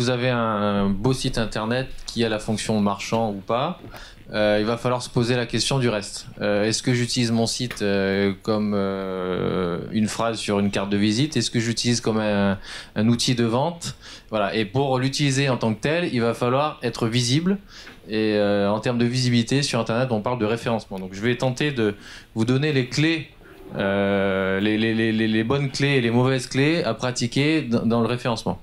vous avez un beau site internet qui a la fonction marchand ou pas, il va falloir se poser la question du reste. Est-ce que j'utilise mon site comme une phrase sur une carte de visite? Est-ce que j'utilise comme un outil de vente? Voilà. Et pour l'utiliser en tant que tel, il va falloir être visible. Et en termes de visibilité sur internet, on parle de référencement. Donc je vais tenter de vous donner les clés, les bonnes clés et les mauvaises clés à pratiquer dans le référencement.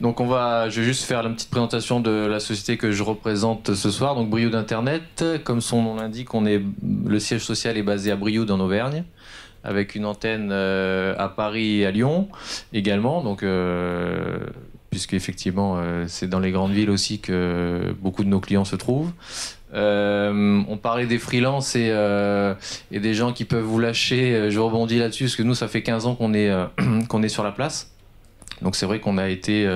Donc je vais juste faire une petite présentation de la société que je représente ce soir, donc Brioude Internet. Comme son nom l'indique, le siège social est basé à Brioude en Auvergne, avec une antenne à Paris et à Lyon également. Donc puisque effectivement c'est dans les grandes villes aussi que beaucoup de nos clients se trouvent. On parlait des freelances et des gens qui peuvent vous lâcher. Je rebondis là-dessus parce que nous, ça fait 15 ans qu'on est sur la place. Donc c'est vrai qu'on a été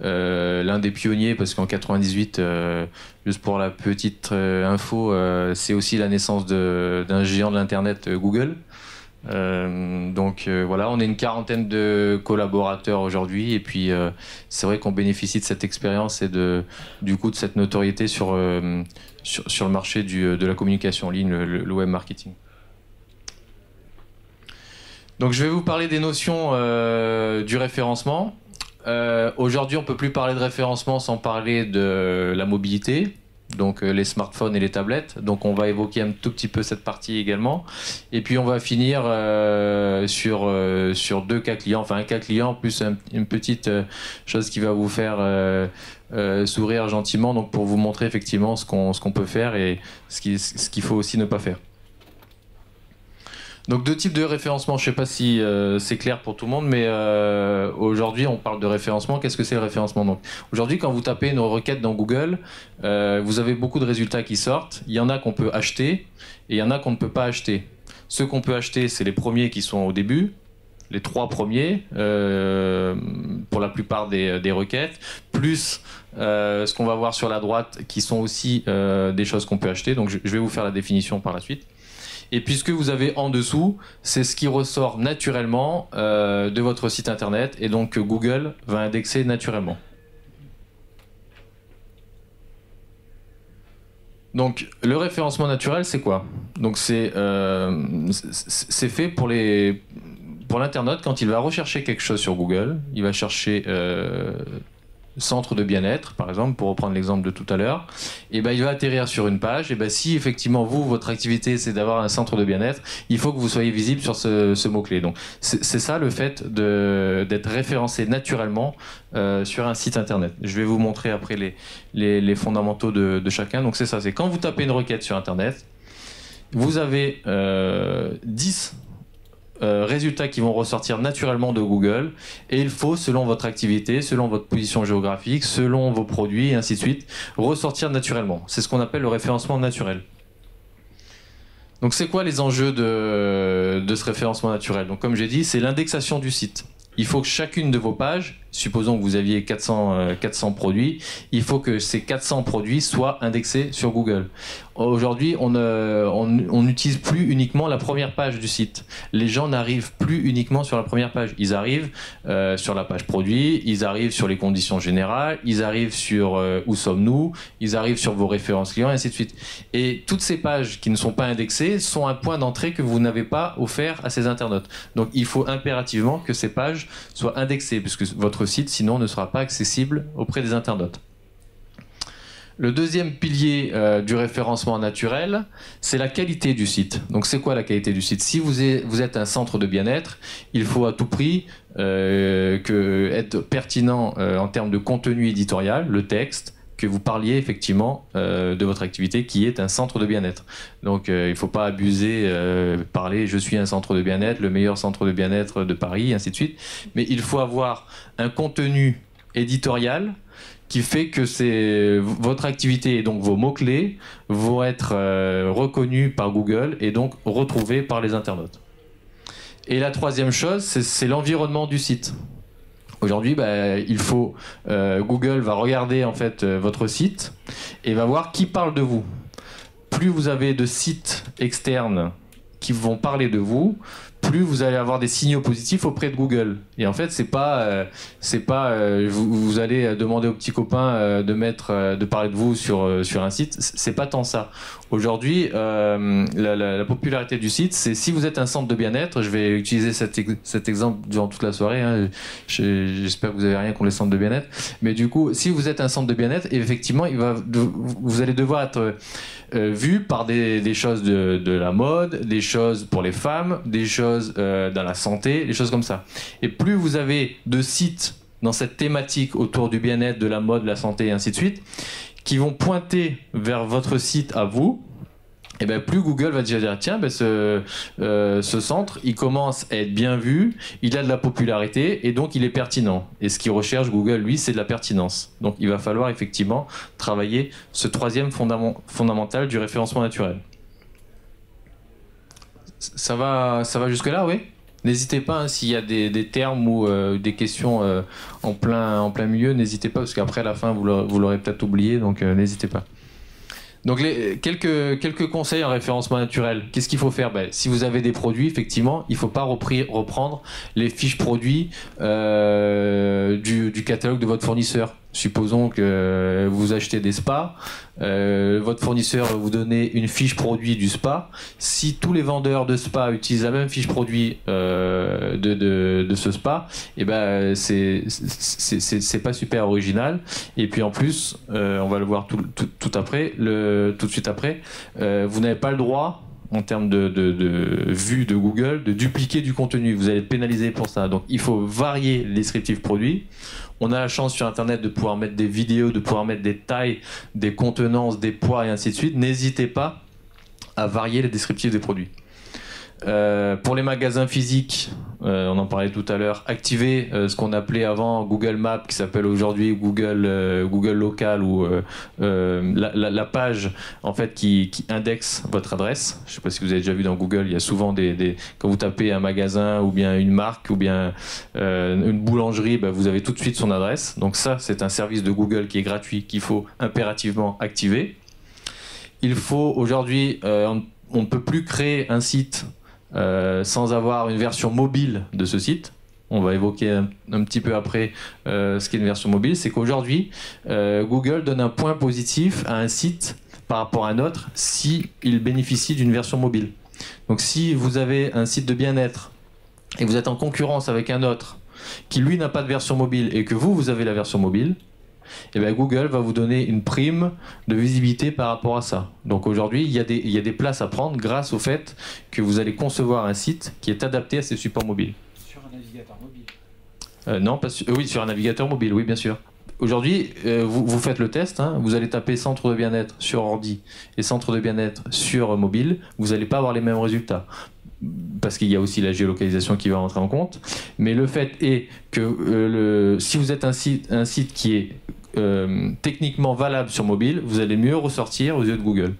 l'un des pionniers parce qu'en 98, juste pour la petite info, c'est aussi la naissance d'un géant de l'internet, Google. Voilà, on est une quarantaine de collaborateurs aujourd'hui et puis c'est vrai qu'on bénéficie de cette expérience et du coup de cette notoriété sur le marché de la communication en ligne, le web marketing. Donc je vais vous parler des notions du référencement. Aujourd'hui, on ne peut plus parler de référencement sans parler de la mobilité. Donc les smartphones et les tablettes. Donc on va évoquer un tout petit peu cette partie également. Et puis on va finir sur deux cas clients, enfin un cas client plus une petite chose qui va vous faire sourire gentiment, donc pour vous montrer effectivement ce qu'on peut faire et ce qu'il faut aussi ne pas faire. Donc deux types de référencement, je ne sais pas si c'est clair pour tout le monde, mais aujourd'hui on parle de référencement. Qu'est-ce que c'est le référencement? Donc aujourd'hui, quand vous tapez une requête dans Google, vous avez beaucoup de résultats qui sortent. Il y en a qu'on peut acheter et il y en a qu'on ne peut pas acheter. Ceux qu'on peut acheter, c'est les premiers qui sont au début, les 3 premiers pour la plupart des requêtes, plus ce qu'on va voir sur la droite qui sont aussi des choses qu'on peut acheter. Donc je vais vous faire la définition par la suite. Et puis ce que vous avez en dessous, c'est ce qui ressort naturellement de votre site internet et donc que Google va indexer naturellement. Donc le référencement naturel, c'est quoi? Donc c'est fait pour l'internaute quand il va rechercher quelque chose sur Google. Il va chercher centre de bien-être, par exemple, pour reprendre l'exemple de tout à l'heure, et ben il va atterrir sur une page. Et ben si effectivement votre activité c'est d'avoir un centre de bien-être, il faut que vous soyez visible sur ce mot-clé. Donc c'est ça le fait d'être référencé naturellement sur un site internet. Je vais vous montrer après les fondamentaux de chacun. Donc c'est ça, c'est quand vous tapez une requête sur internet, vous avez 10 résultats qui vont ressortir naturellement de Google et il faut, selon votre activité, selon votre position géographique, selon vos produits et ainsi de suite, ressortir naturellement. C'est ce qu'on appelle le référencement naturel. Donc c'est quoi les enjeux de ce référencement naturel? Donc comme j'ai dit, c'est l'indexation du site. Il faut que chacune de vos pages, supposons que vous aviez 400 produits, il faut que ces 400 produits soient indexés sur Google. Aujourd'hui, on n'utilise plus uniquement la première page du site. Les gens n'arrivent plus uniquement sur la première page. Ils arrivent sur la page produit, ils arrivent sur les conditions générales, ils arrivent sur où sommes-nous, ils arrivent sur vos références clients, et ainsi de suite. Et toutes ces pages qui ne sont pas indexées sont un point d'entrée que vous n'avez pas offert à ces internautes. Donc il faut impérativement que ces pages soient indexées, puisque votre site, sinon, ne sera pas accessible auprès des internautes. Le deuxième pilier du référencement naturel, c'est la qualité du site. Donc c'est quoi la qualité du site? Si vous êtes un centre de bien-être, il faut à tout prix être pertinent en termes de contenu éditorial, le texte, que vous parliez effectivement de votre activité qui est un centre de bien-être. Donc il ne faut pas abuser, parler je suis un centre de bien-être, le meilleur centre de bien-être de Paris, ainsi de suite. Mais il faut avoir un contenu éditorial qui fait que votre activité et donc vos mots-clés vont être reconnus par Google et donc retrouvés par les internautes. Et la troisième chose, c'est l'environnement du site. Aujourd'hui, Google va regarder en fait votre site et va voir qui parle de vous. Plus vous avez de sites externes qui vont parler de vous, plus vous allez avoir des signaux positifs auprès de Google. Et en fait, vous allez demander aux petits copains de parler de vous sur un site. C'est pas tant ça. Aujourd'hui, la popularité du site, c'est si vous êtes un centre de bien-être. Je vais utiliser cet exemple durant toute la soirée. Hein. J'espère que vous avez rien contre les centres de bien-être. Mais du coup, si vous êtes un centre de bien-être, effectivement, vous allez devoir être vu par des choses de la mode, des choses pour les femmes, des choses dans la santé, des choses comme ça. Et plus vous avez de sites dans cette thématique autour du bien-être, de la mode, de la santé et ainsi de suite, qui vont pointer vers votre site à vous, et ben plus Google va déjà dire tiens, ce centre il commence à être bien vu, il a de la popularité et donc il est pertinent. Et ce qu'il recherche Google, lui, c'est de la pertinence. Donc il va falloir effectivement travailler ce troisième fondamental du référencement naturel. Ça va jusque là, oui. N'hésitez pas, hein, s'il y a des termes ou des questions en plein milieu, n'hésitez pas, parce qu'après à la fin vous l'aurez peut-être oublié, donc n'hésitez pas. Donc quelques conseils en référencement naturel. Qu'est-ce qu'il faut faire? Si vous avez des produits, effectivement, il ne faut pas reprendre les fiches produits du catalogue de votre fournisseur. Supposons que vous achetez des spas, votre fournisseur va vous donner une fiche produit du spa. Si tous les vendeurs de spa utilisent la même fiche produit de ce spa, et c'est pas super original. Et puis en plus, on va le voir tout de suite après, vous n'avez pas le droit, en termes de vue de Google, de dupliquer du contenu. Vous allez être pénalisé pour ça. Donc il faut varier les descriptifs produits. On a la chance sur Internet de pouvoir mettre des vidéos, de pouvoir mettre des tailles, des contenances, des poids et ainsi de suite. N'hésitez pas à varier les descriptifs des produits. Pour les magasins physiques, on en parlait tout à l'heure, activez ce qu'on appelait avant Google Maps, qui s'appelle aujourd'hui Google Local, ou la page en fait qui indexe votre adresse. Je ne sais pas si vous avez déjà vu dans Google, il y a souvent quand vous tapez un magasin ou bien une marque ou bien une boulangerie, vous avez tout de suite son adresse. Donc ça, c'est un service de Google qui est gratuit, qu'il faut impérativement activer. Il faut aujourd'hui, on ne peut plus créer un site sans avoir une version mobile de ce site. On va évoquer un petit peu après ce qu'est une version mobile. C'est qu'aujourd'hui, Google donne un point positif à un site par rapport à un autre s'il bénéficie d'une version mobile. Donc si vous avez un site de bien-être et vous êtes en concurrence avec un autre qui lui n'a pas de version mobile et que vous avez la version mobile, et Google va vous donner une prime de visibilité par rapport à ça. Donc aujourd'hui, il y a des places à prendre grâce au fait que vous allez concevoir un site qui est adapté à ces supports mobiles. Sur un navigateur mobile Non, oui, sur un navigateur mobile, oui, bien sûr. Aujourd'hui, vous faites le test, hein, vous allez taper centre de bien-être sur ordi et centre de bien-être sur mobile, vous n'allez pas avoir les mêmes résultats. Parce qu'il y a aussi la géolocalisation qui va rentrer en compte. Mais le fait est que si vous êtes un site qui est techniquement valable sur mobile, vous allez mieux ressortir aux yeux de Google.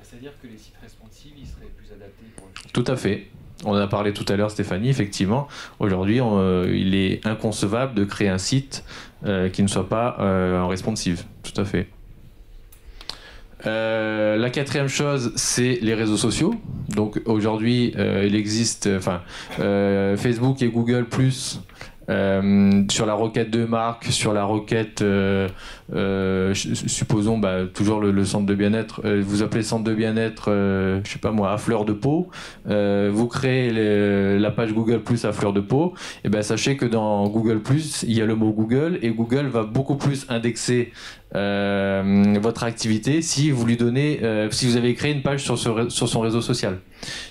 C'est-à-dire que les sites responsives, ils seraient plus adaptés pour le futur. Tout à fait. On en a parlé tout à l'heure, Stéphanie, effectivement. Aujourd'hui, il est inconcevable de créer un site qui ne soit pas en responsive. Tout à fait. La quatrième chose, c'est les réseaux sociaux. Donc aujourd'hui, il existe, Facebook et Google Plus sur la requête de marque, sur la requête, supposons toujours le centre de bien-être. Vous appelez centre de bien-être, je sais pas moi, à fleur de peau. Vous créez la page Google Plus à fleur de peau. Et sachez que dans Google Plus, il y a le mot Google et Google va beaucoup plus indexer votre activité si vous lui donnez, si vous avez créé une page sur son réseau social.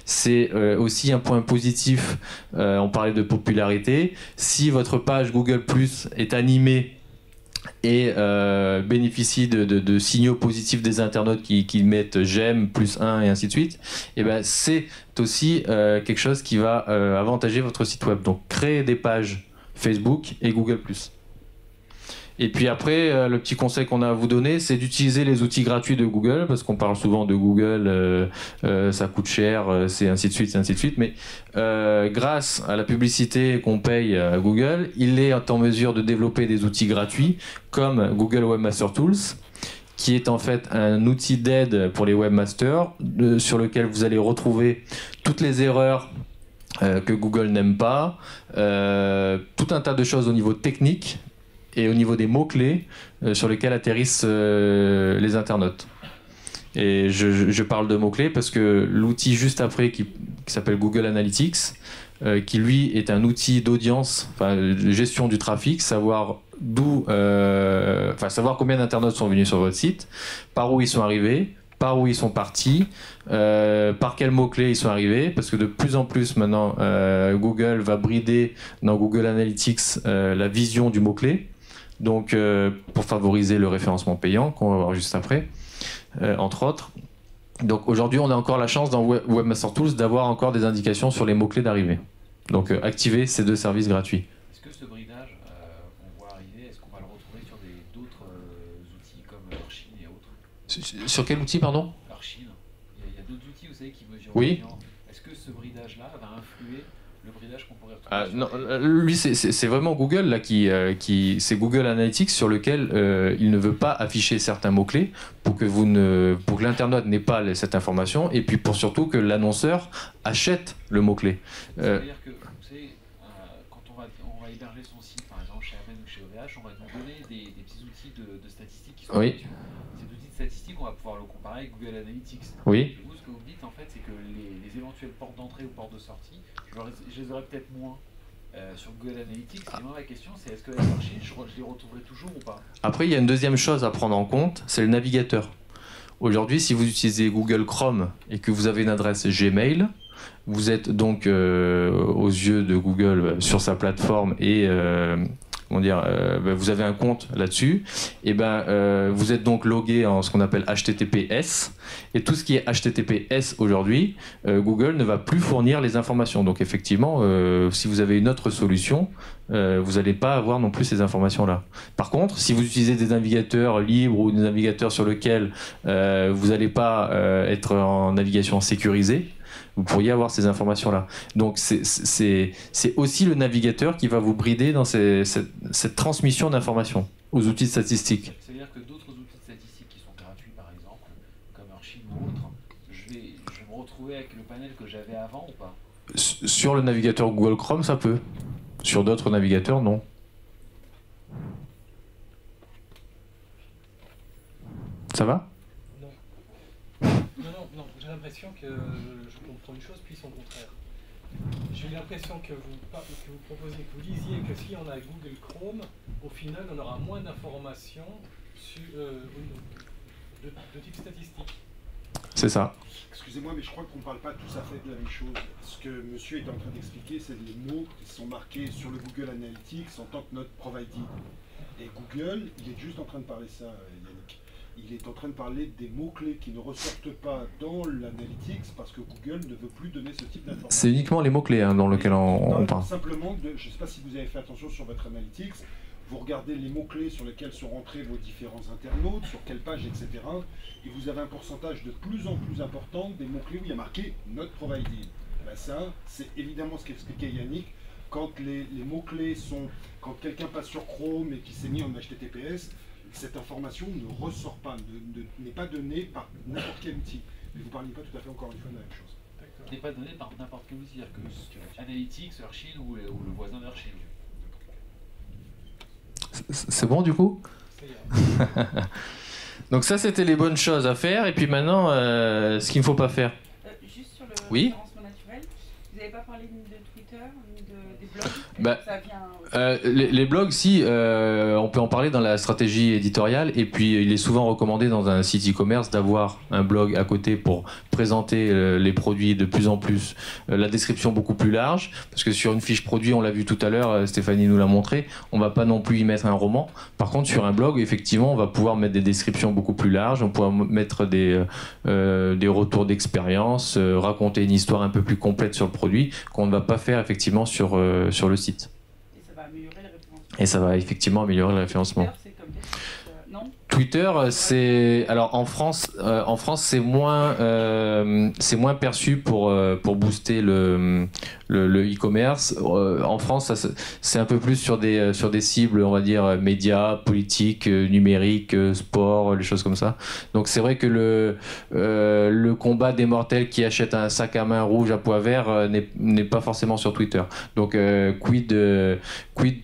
C'est aussi un point positif. On parlait de popularité. Si votre page Google Plus est animée et bénéficie de signaux positifs des internautes qui mettent j'aime +1 et ainsi de suite, et c'est aussi quelque chose qui va avantager votre site web. Donc créez des pages Facebook et Google Plus. Et puis après, le petit conseil qu'on a à vous donner, c'est d'utiliser les outils gratuits de Google, parce qu'on parle souvent de Google, ça coûte cher, c'est ainsi de suite, mais grâce à la publicité qu'on paye à Google, il est en mesure de développer des outils gratuits, comme Google Webmaster Tools, qui est en fait un outil d'aide pour les webmasters, sur lequel vous allez retrouver toutes les erreurs que Google n'aime pas, tout un tas de choses au niveau technique et au niveau des mots-clés sur lesquels atterrissent les internautes. Et je parle de mots-clés parce que l'outil juste après qui s'appelle Google Analytics, qui lui est un outil d'audience, enfin, de gestion du trafic, savoir savoir combien d'internautes sont venus sur votre site, par où ils sont arrivés, par où ils sont partis, par quels mots-clés ils sont arrivés, parce que de plus en plus maintenant, Google va brider dans Google Analytics la vision du mot-clé, donc pour favoriser le référencement payant, qu'on va voir juste après, entre autres. Donc aujourd'hui, on a encore la chance dans Webmaster Tools d'avoir encore des indications sur les mots-clés d'arrivée. Donc activer ces 2 services gratuits. Est-ce que ce bridage qu'on voit arriver, est-ce qu'on va le retrouver sur d'autres outils comme Archine et autres? Sur quel outil, pardon? Archine. Il y a d'autres outils, vous savez, qui mesurent. Oui. Est-ce que ce bridage-là va influer le bridage qu'on pourrait retrouver non, lui, c'est vraiment Google là c'est Google Analytics sur lequel il ne veut pas afficher certains mots-clés pour que l'internaute n'ait pas cette information et puis pour surtout que l'annonceur achète le mot-clé. C'est-à-dire que, vous savez, quand on va héberger son site, par exemple chez Amen ou chez OVH, on va nous donner des petits outils de statistiques qui sont oui. dessus. Ces outils de statistiques, on va pouvoir le comparer avec Google Analytics. Oui. Et vous, ce que vous dites, en fait, c'est que les éventuelles portes d'entrée ou portes de sortie, je les aurais peut-être moins sur Google Analytics. Et moi, ma question, c'est est-ce que la Archine, je les retrouverai toujours ou pas? Après, il y a une deuxième chose à prendre en compte, c'est le navigateur. Aujourd'hui, si vous utilisez Google Chrome et que vous avez une adresse Gmail, vous êtes donc aux yeux de Google sur sa plateforme et vous avez un compte là-dessus, et vous êtes donc logué en ce qu'on appelle HTTPS, et tout ce qui est HTTPS aujourd'hui, Google ne va plus fournir les informations. Donc effectivement, si vous avez une autre solution, vous n'allez pas avoir non plus ces informations-là. Par contre, si vous utilisez des navigateurs libres ou des navigateurs sur lesquels vous n'allez pas être en navigation sécurisée, vous pourriez avoir ces informations-là. Donc c'est aussi le navigateur qui va vous brider dans cette transmission d'informations aux outils de statistiques. C'est-à-dire que d'autres outils de statistiques qui sont gratuits, par exemple, comme Archine ou autre, je vais me retrouver avec le panel que j'avais avant ou pas? Sur le navigateur Google Chrome, ça peut. Sur d'autres navigateurs, non. Ça va? Non, j'ai l'impression que je comprends une chose, puis son contraire. J'ai eu l'impression que vous proposiez, que vous disiez que si on a Google Chrome, au final, on aura moins d'informations de type statistique. C'est ça. Excusez-moi, mais je crois qu'on ne parle pas tout à fait de la même chose. Ce que monsieur est en train d'expliquer, c'est les mots qui sont marqués sur le Google Analytics en tant que notre provider. Et Google, il est juste en train de parler ça, Yannick. Il est en train de parler des mots-clés qui ne ressortent pas dans l'analytics parce que Google ne veut plus donner ce type d'informations. C'est uniquement les mots-clés dans lesquels on parle. Simplement, je ne sais pas si vous avez fait attention sur votre analytics, vous regardez les mots-clés sur lesquels sont rentrés vos différents internautes, sur quelle page, etc. Et vous avez un pourcentage de plus en plus important des mots-clés où il y a marqué « Not provided ». Ben ça, c'est évidemment ce qu'expliquait Yannick. Quand les mots-clés sont... Quand quelqu'un passe sur Chrome et qui s'est mis en HTTPS, cette information ne ressort pas, n'est pas donnée par n'importe quel outil. Mais vous ne parliez pas tout à fait encore une fois de la même chose. N'est pas donné par n'importe quel outil, c'est-à-dire que Analytics, Archine ou le voisin d'Archine. C'est bon du coup? Donc ça c'était les bonnes choses à faire et puis maintenant ce qu'il ne faut pas faire. Juste sur le référencement naturel, vous n'avez pas parlé ni de Twitter ni des blogs? Ça vient... les blogs, si, on peut en parler dans la stratégie éditoriale et puis il est souvent recommandé dans un site e-commerce d'avoir un blog à côté pour présenter les produits de plus en plus, la description beaucoup plus large, parce que sur une fiche produit, on l'a vu tout à l'heure, Stéphanie nous l'a montré, on va pas non plus y mettre un roman. Par contre, sur un blog, effectivement, on va pouvoir mettre des descriptions beaucoup plus larges, on pourra mettre des retours d'expérience, raconter une histoire un peu plus complète sur le produit qu'on ne va pas faire effectivement sur le site. Et ça va améliorer le référencement. Et ça va effectivement améliorer le référencement. C'est comme non? Twitter, c'est alors en France c'est moins perçu pour booster le e-commerce. En France, c'est un peu plus sur des cibles, on va dire médias, politiques, numériques, sport, les choses comme ça. Donc c'est vrai que le combat des mortels qui achètent un sac à main rouge à pois vert n'est pas forcément sur Twitter. Donc quid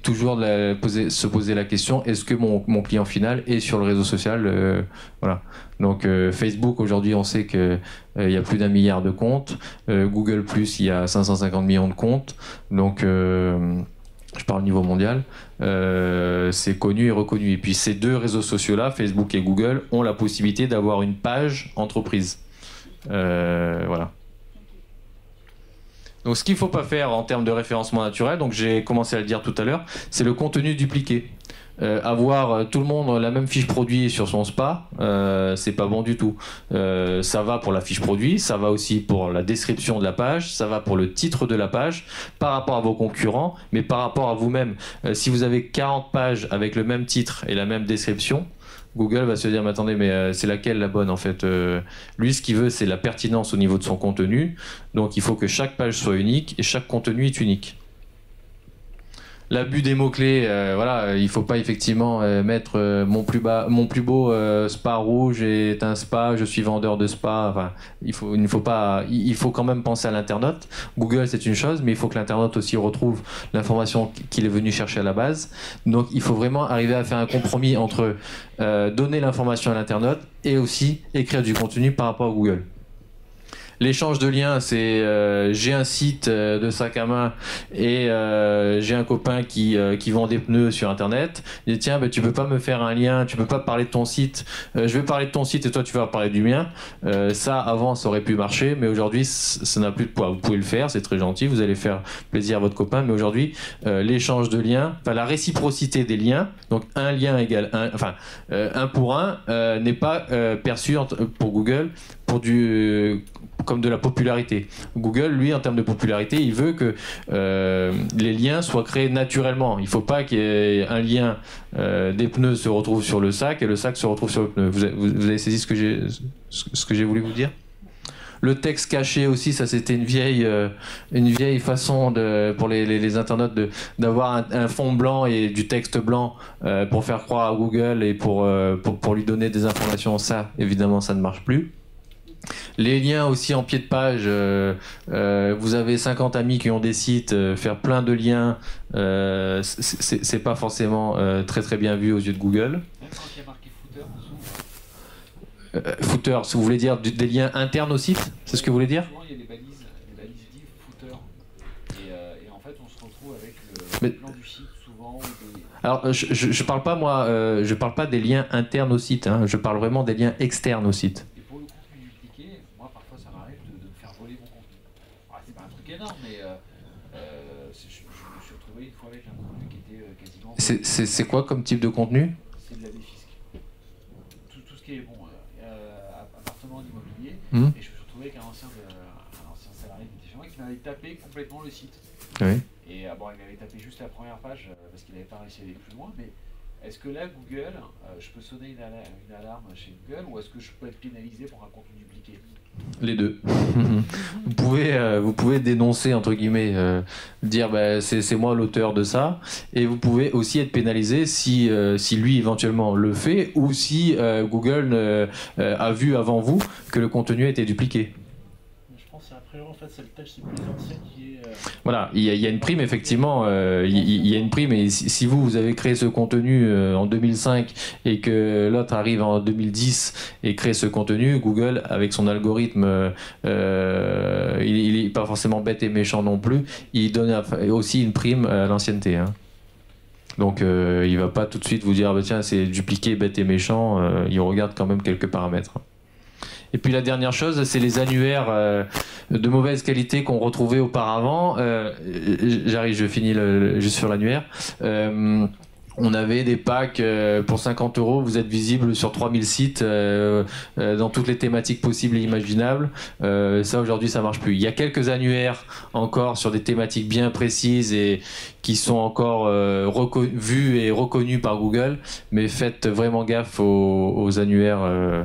toujours se poser la question, est-ce que mon client final est sur le réseau social, voilà. Donc Facebook aujourd'hui on sait que il y a plus d'1 milliard de comptes, Google Plus il y a 550 millions de comptes, donc je parle au niveau mondial, c'est connu et reconnu. Et puis ces deux réseaux sociaux là, Facebook et Google, ont la possibilité d'avoir une page entreprise, voilà. Donc ce qu'il ne faut pas faire en termes de référencement naturel, donc j'ai commencé à le dire tout à l'heure, c'est le contenu dupliqué. Avoir tout le monde la même fiche produit sur son spa, c'est pas bon du tout. Ça va pour la fiche produit, ça va aussi pour la description de la page, ça va pour le titre de la page, par rapport à vos concurrents, mais par rapport à vous-même. Si vous avez 40 pages avec le même titre et la même description, Google va se dire mais attendez, mais c'est laquelle la bonne en fait? Lui ce qu'il veut c'est la pertinence au niveau de son contenu, donc il faut que chaque page soit unique et chaque contenu est unique. L'abus des mots-clés, voilà, il ne faut pas effectivement mettre mon plus beau spa rouge est un spa, je suis vendeur de spa. Enfin, il faut quand même penser à l'internaute. Google c'est une chose, mais il faut que l'internaute aussi retrouve l'information qu'il est venu chercher à la base. Donc il faut vraiment arriver à faire un compromis entre donner l'information à l'internaute et aussi écrire du contenu par rapport à Google. L'échange de liens, c'est j'ai un site de sac à main et j'ai un copain qui vend des pneus sur internet. Il dit tiens, tu peux pas me faire un lien, tu peux pas parler de ton site, je vais parler de ton site et toi tu vas parler du mien. Ça avant ça aurait pu marcher, mais aujourd'hui ça n'a plus de poids. Vous pouvez le faire, c'est très gentil, vous allez faire plaisir à votre copain, mais aujourd'hui l'échange de liens, enfin la réciprocité des liens, donc un lien égale un pour un n'est pas perçu pour Google pour comme de la popularité. Google, lui, en termes de popularité, il veut que les liens soient créés naturellement. Il ne faut pas qu'il y ait un lien des pneus se retrouve sur le sac et le sac se retrouve sur le pneu. Vous avez saisi ce que j'ai voulu vous dire? Le texte caché aussi, ça c'était une vieille façon pour les internautes d'avoir un fond blanc et du texte blanc pour faire croire à Google et pour lui donner des informations. Ça, évidemment, ça ne marche plus. Les liens aussi en pied de page, vous avez 50 amis qui ont des sites, faire plein de liens, c'est pas forcément très très bien vu aux yeux de Google. Même quand il y a marqué footer, footer, si vous voulez dire des liens internes au site, c'est ce que vous voulez dire? Souvent il y a des balises div footer, et en fait on se retrouve avec le plan du site souvent. Alors je parle pas moi, je parle pas des liens internes au site, hein, je parle vraiment des liens externes au site. Énorme, mais je me suis retrouvé une fois avec un contenu qui était quasiment... C'est quoi comme type de contenu? C'est de la défisque. Tout ce qui est bon, appartement immobilier, et je me suis retrouvé avec un ancien salarié qui était chez moi qui m'avait tapé complètement le site. Oui. Et bon, il m'avait tapé juste la première page parce qu'il n'avait pas réussi à aller plus loin, mais est-ce que là, Google, je peux sonner une alarme chez Google, ou est-ce que je peux être pénalisé pour un contenu dupliqué? Les deux. Vous pouvez dénoncer, entre guillemets, dire c'est moi l'auteur de ça, et vous pouvez aussi être pénalisé si lui éventuellement le fait, ou si Google a vu avant vous que le contenu a été dupliqué. Je pense qu'à priori en fait c'est le tâche c'est plus ancien qui est... Voilà, il y a une prime effectivement, il y a une prime, et si vous avez créé ce contenu en 2005 et que l'autre arrive en 2010 et crée ce contenu, Google avec son algorithme, il n'est pas forcément bête et méchant non plus, il donne aussi une prime à l'ancienneté. Hein. Donc il va pas tout de suite vous dire tiens c'est dupliqué bête et méchant, il regarde quand même quelques paramètres. Et puis la dernière chose, c'est les annuaires de mauvaise qualité qu'on retrouvait auparavant. Je finis juste sur l'annuaire. On avait des packs pour 50 €, vous êtes visible sur 3000 sites dans toutes les thématiques possibles et imaginables. Ça aujourd'hui ça marche plus. Il y a quelques annuaires encore sur des thématiques bien précises et qui sont encore vus et reconnus par Google, mais faites vraiment gaffe aux annuaires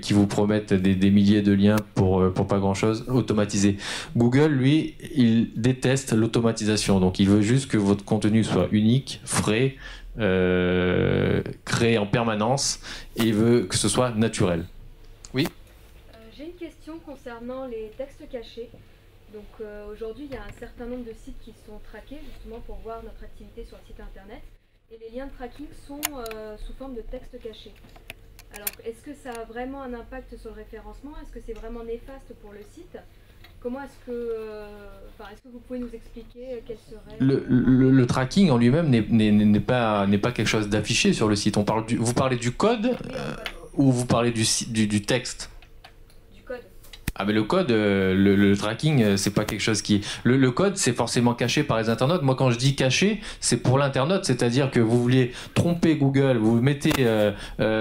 qui vous promettent des milliers de liens pour pas grand-chose, automatisés. Google, lui, il déteste l'automatisation, donc il veut juste que votre contenu soit unique, frais, créé en permanence, et il veut que ce soit naturel. Oui ? J'ai une question concernant les textes cachés. Donc aujourd'hui, il y a un certain nombre de sites qui sont traqués justement pour voir notre activité sur le site internet, et les liens de tracking sont sous forme de textes cachés. Alors, est-ce que ça a vraiment un impact sur le référencement? Est-ce que c'est vraiment néfaste pour le site? Comment est-ce que vous pouvez nous expliquer quel serait... Le tracking en lui-même n'est pas quelque chose d'affiché sur le site. Vous parlez du code ou vous parlez du texte? Du code. Ah mais le code, le tracking, c'est pas quelque chose qui... Le code, c'est forcément caché par les internautes. Moi, quand je dis caché, c'est pour l'internaute, c'est-à-dire que vous vouliez tromper Google, vous mettez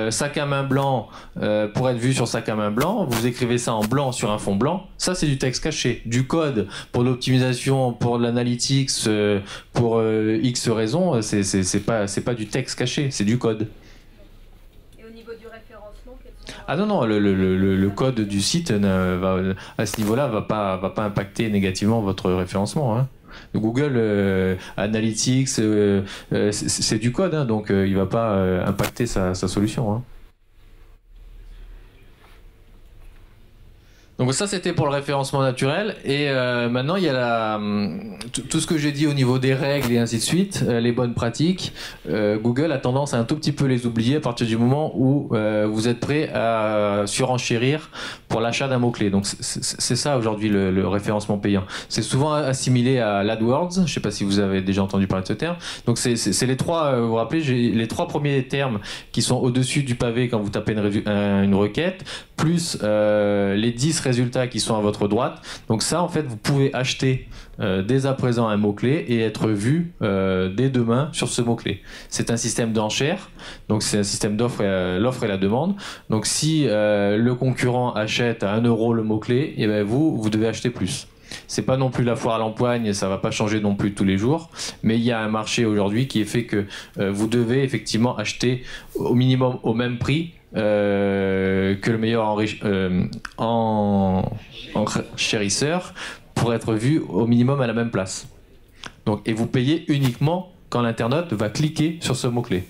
sac à main blanc pour être vu sur sac à main blanc, vous écrivez ça en blanc sur un fond blanc, ça c'est du texte caché. Du code pour l'optimisation, pour l'analytics, pour X raisons, c'est pas du texte caché, c'est du code. Ah non, le code du site à ce niveau-là va pas impacter négativement votre référencement. Hein. Google Analytics, c'est du code, hein, donc il va pas impacter sa solution. Hein. Donc ça c'était pour le référencement naturel, et maintenant il y a tout ce que j'ai dit au niveau des règles et ainsi de suite, les bonnes pratiques. Google a tendance à un tout petit peu les oublier à partir du moment où vous êtes prêt à surenchérir pour l'achat d'un mot-clé. Donc c'est ça aujourd'hui le référencement payant. C'est souvent assimilé à l'AdWords, je ne sais pas si vous avez déjà entendu parler de ce terme. Donc c'est les trois, vous vous rappelez, j'ai les trois premiers termes qui sont au-dessus du pavé quand vous tapez une requête, plus les 10 résultats qui sont à votre droite. Donc ça, en fait, vous pouvez acheter dès à présent un mot-clé et être vu dès demain sur ce mot-clé. C'est un système d'enchères, donc c'est un système l'offre et la demande. Donc si le concurrent achète à 1 € le mot-clé, et ben vous devez acheter plus. C'est pas non plus la foire à l'empoigne, ça va pas changer non plus tous les jours, mais il y a un marché aujourd'hui qui est fait que vous devez effectivement acheter au minimum au même prix que le meilleur enchérisseur pour être vu au minimum à la même place. Donc, et vous payez uniquement quand l'internaute va cliquer sur ce mot-clé.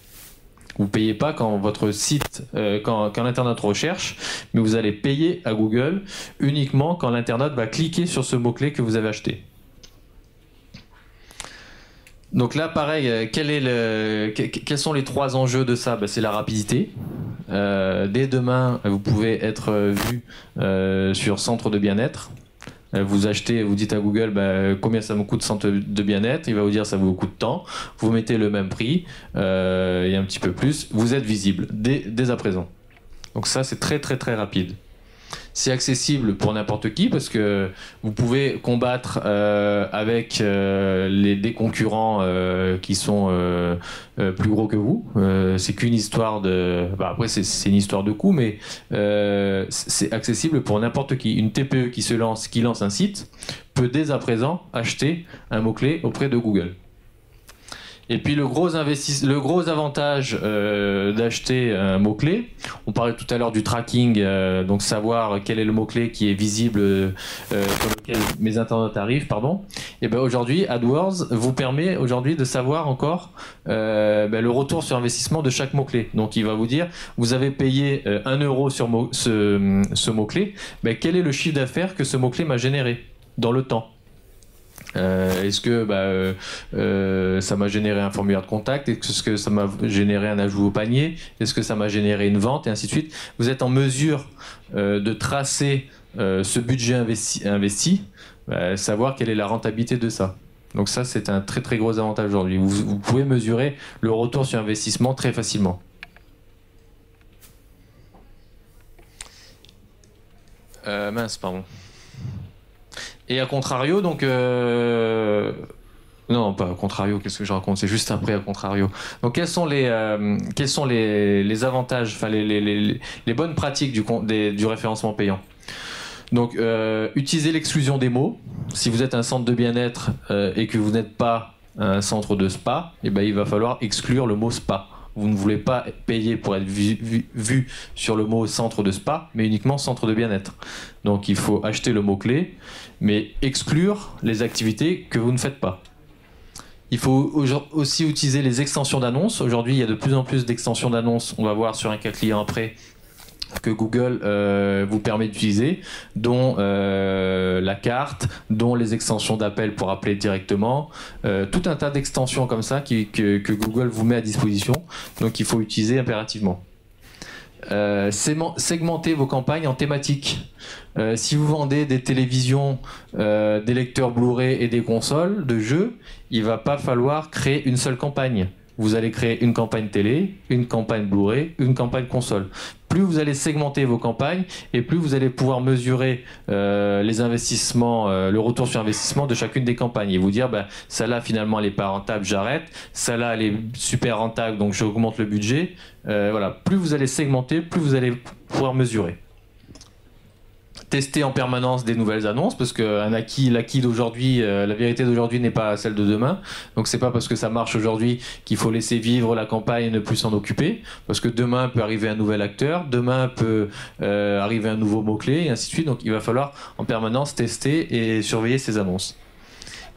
Vous ne payez pas quand votre site, quand l'internaute recherche, mais vous allez payer à Google uniquement quand l'internaute va cliquer sur ce mot-clé que vous avez acheté. Donc là, pareil, quels sont les trois enjeux de ça? C'est la rapidité. Dès demain, vous pouvez être vu sur centre de bien-être. Vous achetez, vous dites à Google combien ça me coûte centre de bien-être, il va vous dire ça vous coûte tant, vous mettez le même prix et un petit peu plus, vous êtes visible dès à présent. Donc ça c'est très très très rapide. C'est accessible pour n'importe qui parce que vous pouvez combattre avec des concurrents qui sont plus gros que vous. C'est qu'une histoire de... après c'est une histoire de coût, mais c'est accessible pour n'importe qui. Une TPE qui lance un site peut dès à présent acheter un mot-clé auprès de Google. Et puis le gros avantage d'acheter un mot-clé, on parlait tout à l'heure du tracking, donc savoir quel est le mot-clé qui est visible sur lequel mes internautes arrivent, et bien aujourd'hui, AdWords vous permet aujourd'hui de savoir encore le retour sur investissement de chaque mot-clé. Donc il va vous dire, vous avez payé 1 € sur ce mot-clé, quel est le chiffre d'affaires que ce mot-clé m'a généré dans le temps? Est-ce que ça m'a généré un formulaire de contact? Est-ce que ça m'a généré un ajout au panier? Est-ce que ça m'a généré une vente? Et ainsi de suite. Vous êtes en mesure de tracer ce budget investi, savoir quelle est la rentabilité de ça. Donc ça, c'est un très très gros avantage aujourd'hui. Vous pouvez mesurer le retour sur investissement très facilement. Pardon. Et à contrario, donc... Non, pas à contrario, qu'est-ce que je raconte? C'est juste après à contrario. Donc quels sont les avantages, enfin les bonnes pratiques du référencement payant? Donc utilisez l'exclusion des mots. Si vous êtes un centre de bien-être et que vous n'êtes pas un centre de spa, et ben il va falloir exclure le mot spa. Vous ne voulez pas payer pour être vu sur le mot centre de spa, mais uniquement centre de bien-être. Donc il faut acheter le mot-clé, mais exclure les activités que vous ne faites pas. Il faut aussi utiliser les extensions d'annonces. Aujourd'hui, il y a de plus en plus d'extensions d'annonces. On va voir sur un cas client après que Google vous permet d'utiliser, dont la carte, dont les extensions d'appel pour appeler directement, tout un tas d'extensions comme ça que Google vous met à disposition, donc il faut utiliser impérativement. Segmentez vos campagnes en thématiques. Si vous vendez des télévisions, des lecteurs Blu-ray et des consoles de jeux, il ne va pas falloir créer une seule campagne. Vous allez créer une campagne télé, une campagne Blu-ray, une campagne console. Plus vous allez segmenter vos campagnes et plus vous allez pouvoir mesurer les investissements, le retour sur investissement de chacune des campagnes et vous dire celle-là finalement elle n'est pas rentable, j'arrête, celle-là elle est super rentable donc j'augmente le budget. Voilà. Plus vous allez segmenter, plus vous allez pouvoir mesurer. Tester en permanence des nouvelles annonces parce que l'acquis d'aujourd'hui, la vérité d'aujourd'hui n'est pas celle de demain. Donc c'est pas parce que ça marche aujourd'hui qu'il faut laisser vivre la campagne et ne plus s'en occuper. Parce que demain peut arriver un nouvel acteur, demain peut arriver un nouveau mot-clé et ainsi de suite. Donc il va falloir en permanence tester et surveiller ces annonces.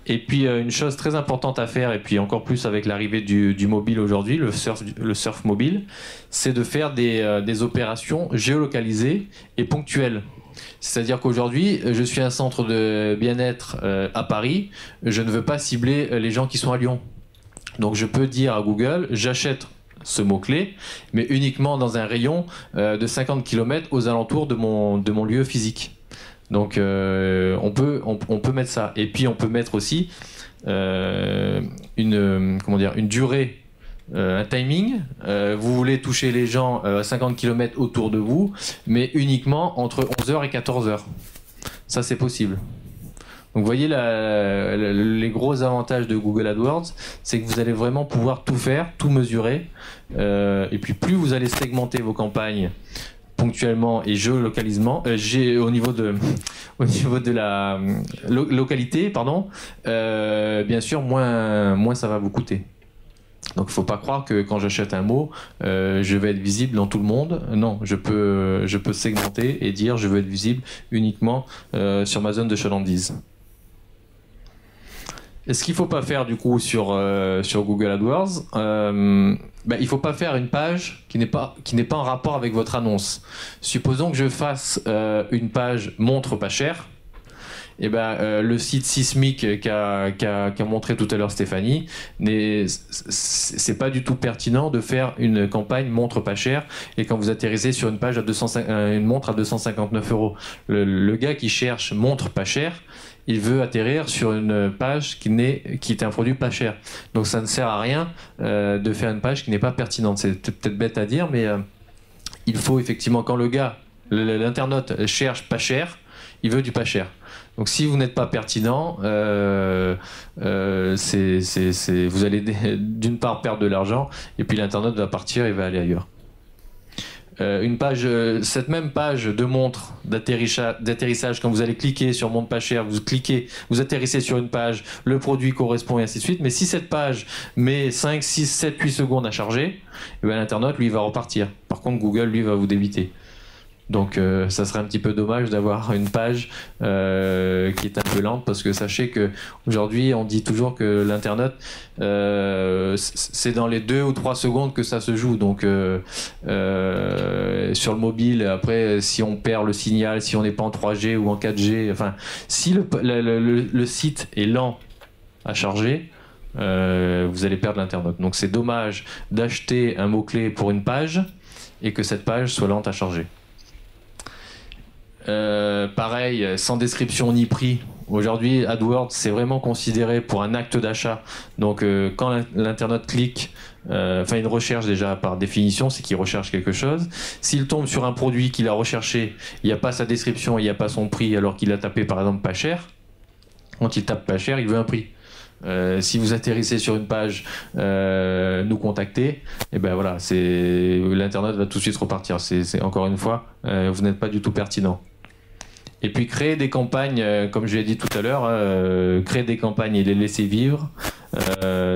Et puis une chose très importante à faire, et puis encore plus avec l'arrivée du mobile aujourd'hui, le surf mobile, c'est de faire des opérations géolocalisées et ponctuelles. C'est-à-dire qu'aujourd'hui, je suis un centre de bien-être à Paris, je ne veux pas cibler les gens qui sont à Lyon. Donc je peux dire à Google, j'achète ce mot-clé, mais uniquement dans un rayon de 50 km aux alentours de mon lieu physique. Donc on peut mettre ça. Et puis on peut mettre aussi une durée, un timing. Vous voulez toucher les gens à 50 km autour de vous, mais uniquement entre 11h et 14h. Ça, c'est possible. Donc vous voyez les gros avantages de Google AdWords, c'est que vous allez vraiment pouvoir tout faire, tout mesurer. Et puis plus vous allez segmenter vos campagnes ponctuellement et géolocalisement, au niveau de la localité, pardon, bien sûr, moins ça va vous coûter. Donc il ne faut pas croire que quand j'achète un mot, je vais être visible dans tout le monde. Non, je peux segmenter et dire je veux être visible uniquement sur ma zone de chalandise. Et ce qu'il ne faut pas faire du coup sur Google AdWords, il ne faut pas faire une page qui n'est pas en rapport avec votre annonce. Supposons que je fasse une page montre pas cher. Et le site Sismic qu'a montré tout à l'heure Stéphanie, c'est pas du tout pertinent de faire une campagne montre pas cher et quand vous atterrissez sur une page une montre à 259 €. Le gars qui cherche montre pas cher, il veut atterrir sur une page qui est un produit pas cher. Donc ça ne sert à rien de faire une page qui n'est pas pertinente. C'est peut-être bête à dire, mais il faut effectivement, quand le gars, l'internaute cherche pas cher, il veut du pas cher. Donc si vous n'êtes pas pertinent, vous allez d'une part perdre de l'argent, et puis l'internaute va partir et va aller ailleurs. Cette même page de montre d'atterrissage, quand vous allez cliquer sur montre pas cher, vous atterrissez sur une page, le produit correspond et ainsi de suite, mais si cette page met 5, 6, 7, 8 secondes à charger, l'internaute lui va repartir. Par contre Google lui va vous débiter. Donc ça serait un petit peu dommage d'avoir une page qui est un peu lente, parce que sachez qu'aujourd'hui on dit toujours que l'internaute c'est dans les 2 ou 3 secondes que ça se joue. Donc sur le mobile, après si on perd le signal, si on n'est pas en 3G ou en 4G, enfin si le site est lent à charger, vous allez perdre l'internaute. Donc c'est dommage d'acheter un mot-clé pour une page et que cette page soit lente à charger. Pareil, sans description ni prix. Aujourd'hui, AdWords, c'est vraiment considéré pour un acte d'achat. Donc, quand l'internaute clique, une recherche déjà par définition, c'est qu'il recherche quelque chose. S'il tombe sur un produit qu'il a recherché, il n'y a pas sa description, il n'y a pas son prix, alors qu'il a tapé par exemple pas cher. Quand il tape pas cher, il veut un prix. Si vous atterrissez sur une page nous contacter, et voilà, l'internaute va tout de suite repartir. C'est encore une fois, vous n'êtes pas du tout pertinent. Et puis créer des campagnes, comme je l'ai dit tout à l'heure, créer des campagnes et les laisser vivre.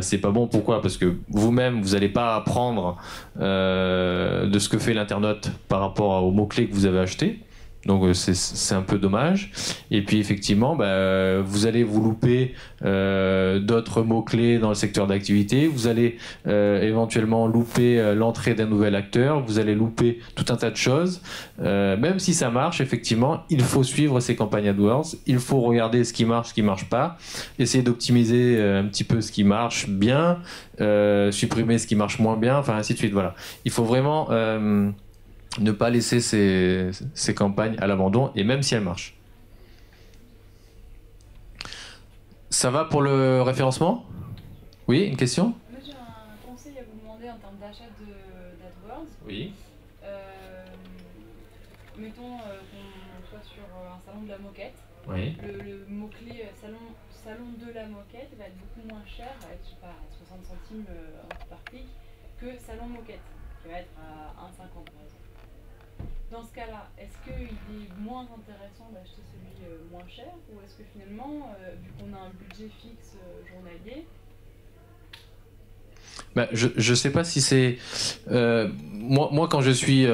C'est pas bon, pourquoi? Parce que vous-même, vous n'allez pas apprendre de ce que fait l'internaute par rapport aux mots-clés que vous avez achetés. Donc c'est un peu dommage. Et puis effectivement, vous allez vous louper d'autres mots-clés dans le secteur d'activité. Vous allez éventuellement louper l'entrée d'un nouvel acteur. Vous allez louper tout un tas de choses. Même si ça marche, effectivement, il faut suivre ces campagnes AdWords. Il faut regarder ce qui marche pas. Essayer d'optimiser un petit peu ce qui marche bien. Supprimer ce qui marche moins bien. Enfin, ainsi de suite. Voilà. Il faut vraiment... ne pas laisser ces campagnes à l'abandon, et même si elles marchent. Ça va pour le référencement? Oui, une question? Moi j'ai un conseil à vous demander en termes d'achat d'AdWords. Oui. Mettons qu'on soit sur un salon de la moquette. Oui. Le mot-clé salon de la moquette va être beaucoup moins cher, va être je sais pas, à 60 centimes par clic, que salon moquette, qui va être à 1,50 par exemple. Dans ce cas-là, est-ce qu'il est moins intéressant d'acheter celui moins cher, ou est-ce que finalement, vu qu'on a un budget fixe journalier... Je sais pas si c'est... moi, quand je suis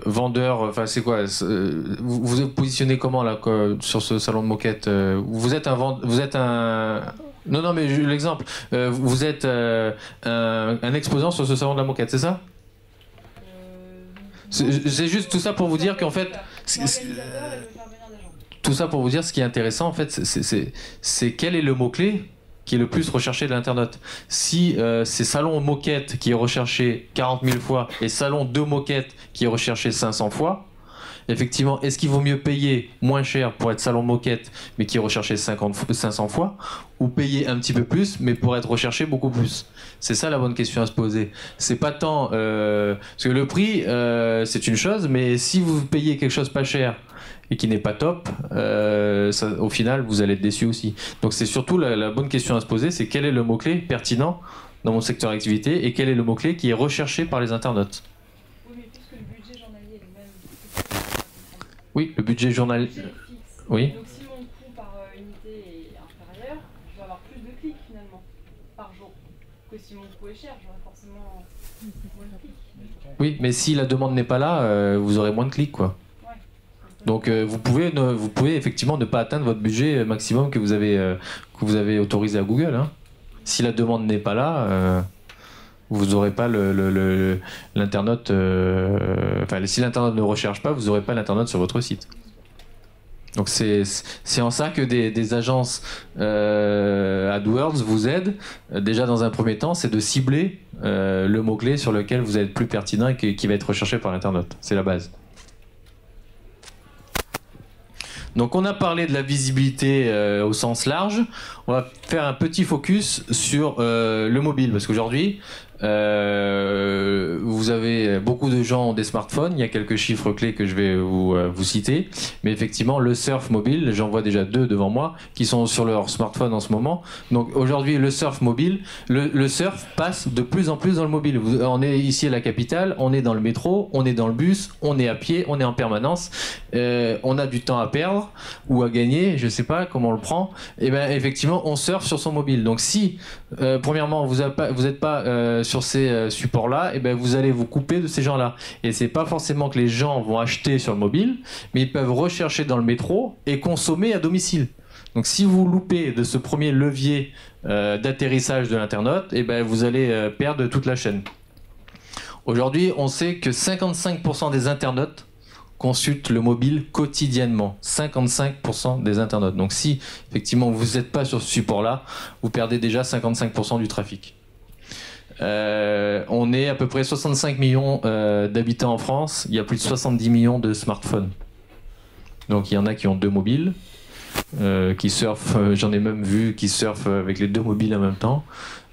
vendeur, enfin c'est quoi, vous vous positionnez comment là, sur ce salon de moquette? Vous êtes un... Non, mais l'exemple. Vous êtes un exposant sur ce salon de la moquette, c'est ça? C'est juste tout ça pour vous dire qu'en fait, tout ça pour vous dire ce qui est intéressant en fait, c'est quel est le mot-clé qui est le plus recherché de l'internaute. Si c'est salon moquette qui est recherché 40 000 fois et salon de moquette qui est recherché 500 fois, effectivement, est-ce qu'il vaut mieux payer moins cher pour être salon moquette mais qui est recherché 500 fois, ou payer un petit peu plus mais pour être recherché beaucoup plus? C'est ça la bonne question à se poser. C'est pas tant... parce que le prix, c'est une chose, mais si vous payez quelque chose pas cher et qui n'est pas top, au final, vous allez être déçu aussi. Donc c'est surtout la bonne question à se poser, c'est quel est le mot-clé pertinent dans mon secteur d'activité et quel est le mot-clé qui est recherché par les internautes. Oui, mais puisque le budget journalier est le même... Oui, le budget journalier... Oui. Donc si mon coût par unité est inférieur, je vais avoir plus de clics finalement, par jour. Que si mon coût est cher, j'aurai forcément moins de clics. Oui, mais si la demande n'est pas là, vous aurez moins de clics, quoi. Donc vous pouvez effectivement ne pas atteindre votre budget maximum que vous avez autorisé à Google. Hein. Si la demande n'est pas là, vous n'aurez pas l'internaute. Enfin, si l'internaute ne recherche pas, vous n'aurez pas l'internaute sur votre site. Donc c'est en ça que des agences AdWords vous aident. Déjà dans un premier temps, c'est de cibler le mot-clé sur lequel vous êtes plus pertinent et qui va être recherché par l'internaute. C'est la base. Donc on a parlé de la visibilité au sens large. On va faire un petit focus sur le mobile, parce qu'aujourd'hui, vous avez beaucoup de gens ont des smartphones. Il y a quelques chiffres clés que je vais vous citer, mais effectivement le surf mobile, j'en vois déjà 2 devant moi qui sont sur leur smartphone en ce moment. Donc aujourd'hui le surf mobile, le surf passe de plus en plus dans le mobile. On est ici à la capitale, on est dans le métro, on est dans le bus, on est à pied, on est en permanence, on a du temps à perdre ou à gagner, je sais pas comment on le prend. Et ben effectivement on surfe sur son mobile. Donc si premièrement vous n'êtes pas sur ces supports-là, et ben vous allez vous couper de ces gens-là. Et c'est pas forcément que les gens vont acheter sur le mobile, mais ils peuvent rechercher dans le métro et consommer à domicile. Donc si vous loupez de ce premier levier d'atterrissage de l'internaute, et ben vous allez perdre toute la chaîne. Aujourd'hui, on sait que 55% des internautes consultent le mobile quotidiennement. 55% des internautes. Donc si effectivement vous n'êtes pas sur ce support-là, vous perdez déjà 55% du trafic. On est à peu près 65 millions d'habitants en France. Il y a plus de 70 millions de smartphones. Donc il y en a qui ont 2 mobiles, qui surfent, j'en ai même vu qui surfent avec les 2 mobiles en même temps.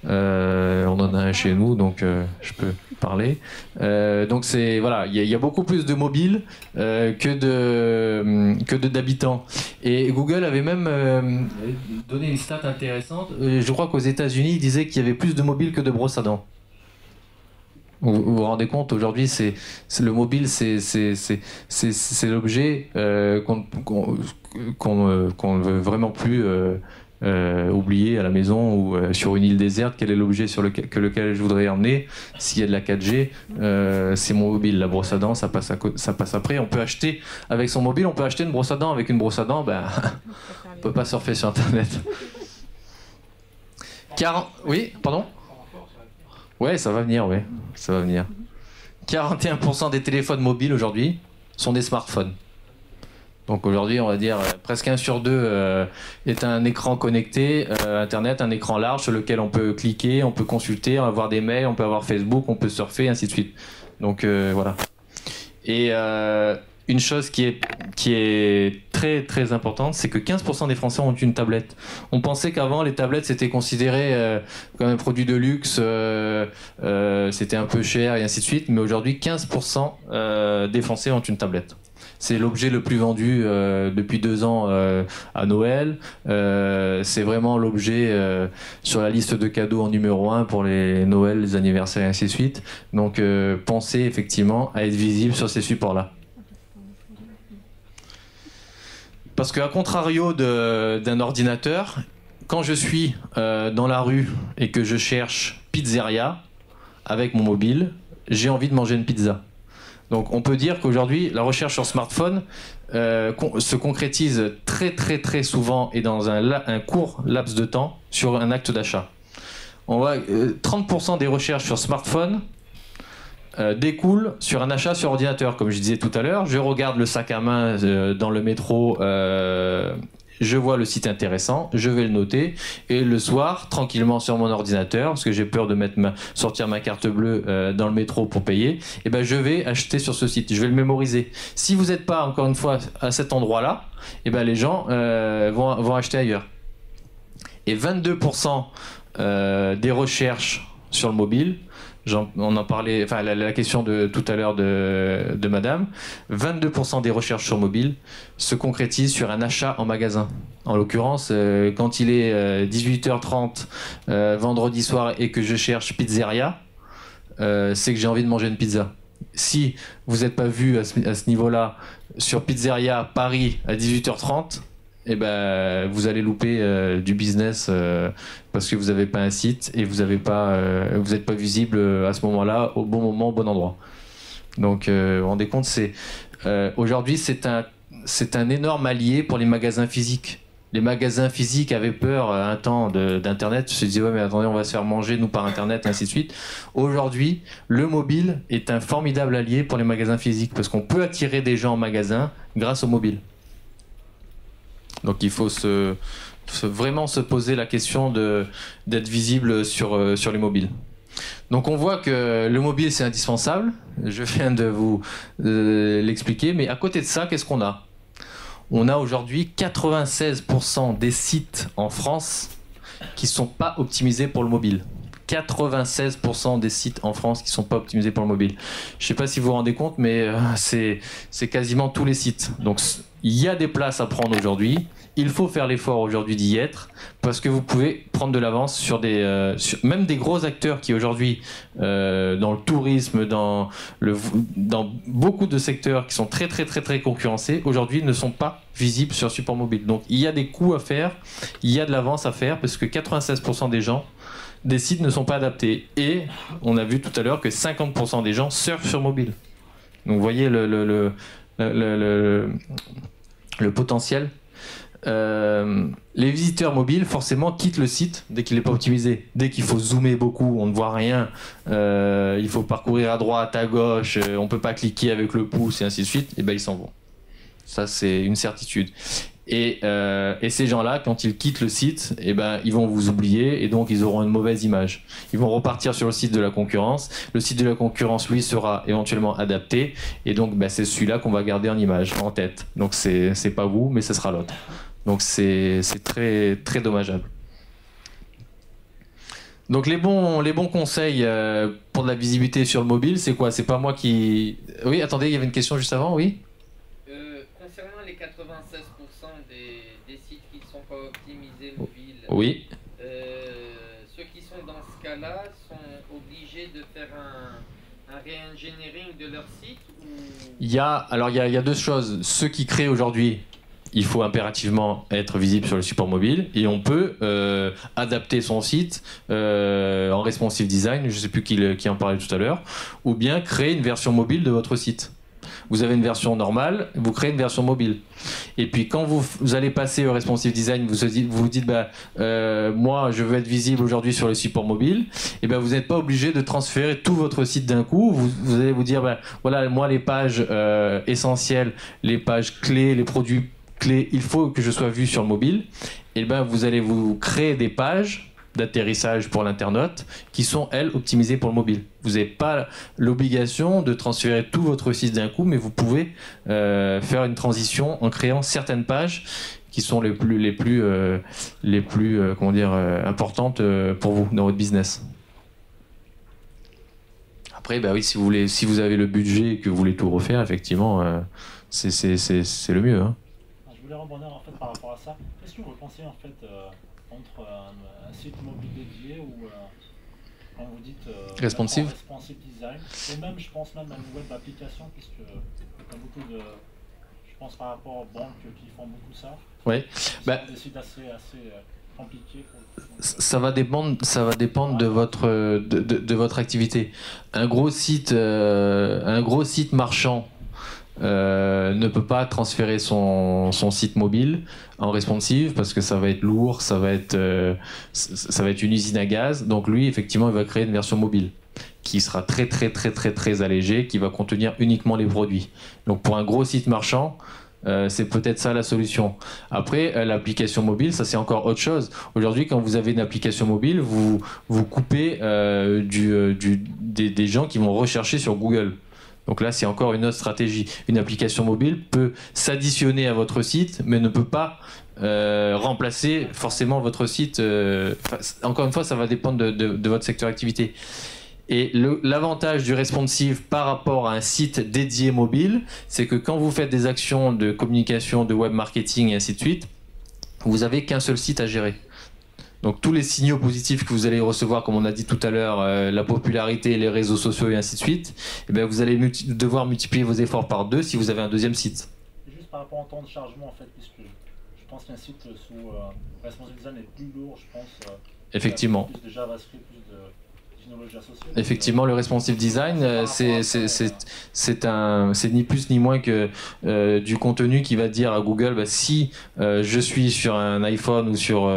On en a un chez nous, donc je peux parler. Donc c'est voilà, il y a beaucoup plus de mobiles que d'habitants. Et Google avait même donné une stat intéressante. Je crois qu'aux États-Unis, ils disaient qu'il y avait plus de mobiles que de brosses à dents. Vous vous rendez compte, aujourd'hui, le mobile, c'est l'objet qu'on ne veut vraiment plus oublié à la maison ou sur une île déserte, quel est l'objet sur lequel je voudrais emmener. S'il y a de la 4G, c'est mon mobile. La brosse à dents, ça passe après. On peut acheter, avec son mobile, on peut acheter une brosse à dents. Avec une brosse à dents, ben, on peut pas surfer sur Internet. Oui, pardon ? Ouais, ça va venir, ouais. Ça va venir. 41% des téléphones mobiles aujourd'hui sont des smartphones. Donc aujourd'hui, on va dire presque 1 sur 2 est un écran connecté, Internet, un écran large sur lequel on peut cliquer, on peut consulter, on peut avoir des mails, on peut avoir Facebook, on peut surfer, ainsi de suite. Donc voilà. Et une chose qui est très très importante, c'est que 15% des Français ont une tablette. On pensait qu'avant les tablettes c'était considéré comme un produit de luxe, c'était un peu cher et ainsi de suite, mais aujourd'hui 15% des Français ont une tablette. C'est l'objet le plus vendu depuis 2 ans à Noël. C'est vraiment l'objet sur la liste de cadeaux en numéro 1 pour les Noëls, les anniversaires et ainsi de suite. Donc pensez effectivement à être visible sur ces supports-là. Parce qu'à contrario d'un ordinateur, quand je suis dans la rue et que je cherche pizzeria avec mon mobile, j'ai envie de manger une pizza. Donc on peut dire qu'aujourd'hui, la recherche sur smartphone se concrétise très très très souvent et dans un court laps de temps sur un acte d'achat. 30% des recherches sur smartphone découle sur un achat sur ordinateur. Comme je disais tout à l'heure, je regarde le sac à main dans le métro, je vois le site intéressant, je vais le noter, et le soir, tranquillement sur mon ordinateur, parce que j'ai peur de sortir ma carte bleue dans le métro pour payer, et ben je vais acheter sur ce site, je vais le mémoriser. Si vous n'êtes pas, encore une fois, à cet endroit-là, et ben les gens vont acheter ailleurs. Et 22% des recherches sur le mobile, on en parlait, enfin la question de tout à l'heure de madame, 22% des recherches sur mobile se concrétisent sur un achat en magasin. En l'occurrence, quand il est 18h30 vendredi soir et que je cherche pizzeria, c'est que j'ai envie de manger une pizza. Si vous n'êtes pas vu à ce niveau-là sur Pizzeria Paris à 18h30, eh ben, vous allez louper du business parce que vous n'avez pas un site et vous n'êtes pas visible à ce moment-là, au bon moment, au bon endroit. Donc, vous vous rendez compte, aujourd'hui, c'est un énorme allié pour les magasins physiques. Les magasins physiques avaient peur un temps d'Internet, se disaient ouais mais attendez, on va se faire manger nous par Internet et ainsi de suite. Aujourd'hui, le mobile est un formidable allié pour les magasins physiques parce qu'on peut attirer des gens en magasin grâce au mobile. Donc il faut vraiment se poser la question d'être visible sur les mobiles. Donc on voit que le mobile c'est indispensable, je viens de vous l'expliquer, mais à côté de ça, qu'est-ce qu'on a ? On a aujourd'hui 96% des sites en France qui ne sont pas optimisés pour le mobile. 96% des sites en France qui ne sont pas optimisés pour le mobile. Je ne sais pas si vous vous rendez compte, mais c'est quasiment tous les sites. Donc il y a des places à prendre aujourd'hui. Il faut faire l'effort aujourd'hui d'y être parce que vous pouvez prendre de l'avance sur même des gros acteurs qui aujourd'hui, dans le tourisme, dans beaucoup de secteurs qui sont très très très très concurrencés, aujourd'hui ne sont pas visibles sur support mobile. Donc il y a des coûts à faire, il y a de l'avance à faire parce que 96% des sites ne sont pas adaptés. Et on a vu tout à l'heure que 50% des gens surfent sur mobile. Donc vous voyez le potentiel. Les visiteurs mobiles forcément quittent le site dès qu'il n'est pas optimisé. Dès qu'il faut zoomer beaucoup, on ne voit rien, il faut parcourir à droite, à gauche, on ne peut pas cliquer avec le pouce et ainsi de suite, et ben ils s'en vont. Ça c'est une certitude. Et ces gens-là, quand ils quittent le site, eh ben, ils vont vous oublier et donc ils auront une mauvaise image. Ils vont repartir sur le site de la concurrence. Le site de la concurrence, lui, sera éventuellement adapté et donc ben, c'est celui-là qu'on va garder en image, en tête. Donc c'est pas vous, mais ce sera l'autre. Donc c'est très, très dommageable. Donc les bons conseils pour de la visibilité sur le mobile, c'est quoi? C'est pas moi qui... Oui, attendez, il y avait une question juste avant, oui? Concernant les 96% des sites qui ne sont pas optimisés mobiles, oui. Ceux qui sont dans ce cas-là sont obligés de faire un re-engineering de leur site ou... Il y a deux choses. Ceux qui créent aujourd'hui il faut impérativement être visible sur le support mobile et on peut adapter son site en responsive design, je ne sais plus qui en parlait tout à l'heure, ou bien créer une version mobile de votre site. Vous avez une version normale, vous créez une version mobile. Et puis quand vous allez passer au responsive design, vous dites bah, moi je veux être visible aujourd'hui sur le support mobile, et ben vous n'êtes pas obligé de transférer tout votre site d'un coup. Vous allez vous dire bah, voilà, moi les pages essentielles, les pages clés, les produits clés, il faut que je sois vu sur le mobile. Et ben vous allez vous créer des pages d'atterrissage pour l'internaute qui sont, elles, optimisées pour le mobile. Vous n'avez pas l'obligation de transférer tout votre site d'un coup, mais vous pouvez faire une transition en créant certaines pages qui sont les plus comment dire, importantes pour vous dans votre business. Après, bah oui, si vous avez le budget et que vous voulez tout refaire, effectivement, c'est le mieux. Hein. Je voulais rebondir en fait par rapport à ça. Qu'est-ce que vous pensez en fait entre un site mobile dédié ou quand vous dites responsive design, et même je pense même à une web application, puisque il y a beaucoup de, je pense par rapport aux banques qui font beaucoup ça. Oui. Bah, des sites assez compliqués. Ça va dépendre de votre activité. Un gros site marchand ne peut pas transférer son site mobile en responsive parce que ça va être lourd, ça va être une usine à gaz. Donc lui, effectivement, il va créer une version mobile qui sera très allégée, qui va contenir uniquement les produits. Donc pour un gros site marchand, c'est peut-être ça la solution. Après, l'application mobile, ça c'est encore autre chose. Aujourd'hui, quand vous avez une application mobile, vous coupez des gens qui vont rechercher sur Google. Donc là, c'est encore une autre stratégie. Une application mobile peut s'additionner à votre site, mais ne peut pas remplacer forcément votre site. Encore une fois, ça va dépendre de votre secteur d'activité. Et l'avantage du responsive par rapport à un site dédié mobile, c'est que quand vous faites des actions de communication, de web marketing et ainsi de suite, vous n'avez qu'un seul site à gérer. Donc tous les signaux positifs que vous allez recevoir, comme on a dit tout à l'heure, la popularité, les réseaux sociaux et ainsi de suite, eh bien vous allez devoir multiplier vos efforts par 2 si vous avez un deuxième site. Juste par rapport au temps de chargement, en fait, puisque je pense qu'un site sous responsive design est plus lourd, je pense. Effectivement. Plus de JavaScript, plus de technologies associées. Effectivement, le responsive design, c'est ni plus ni moins que du contenu qui va dire à Google, bah, si je suis sur un iPhone ou sur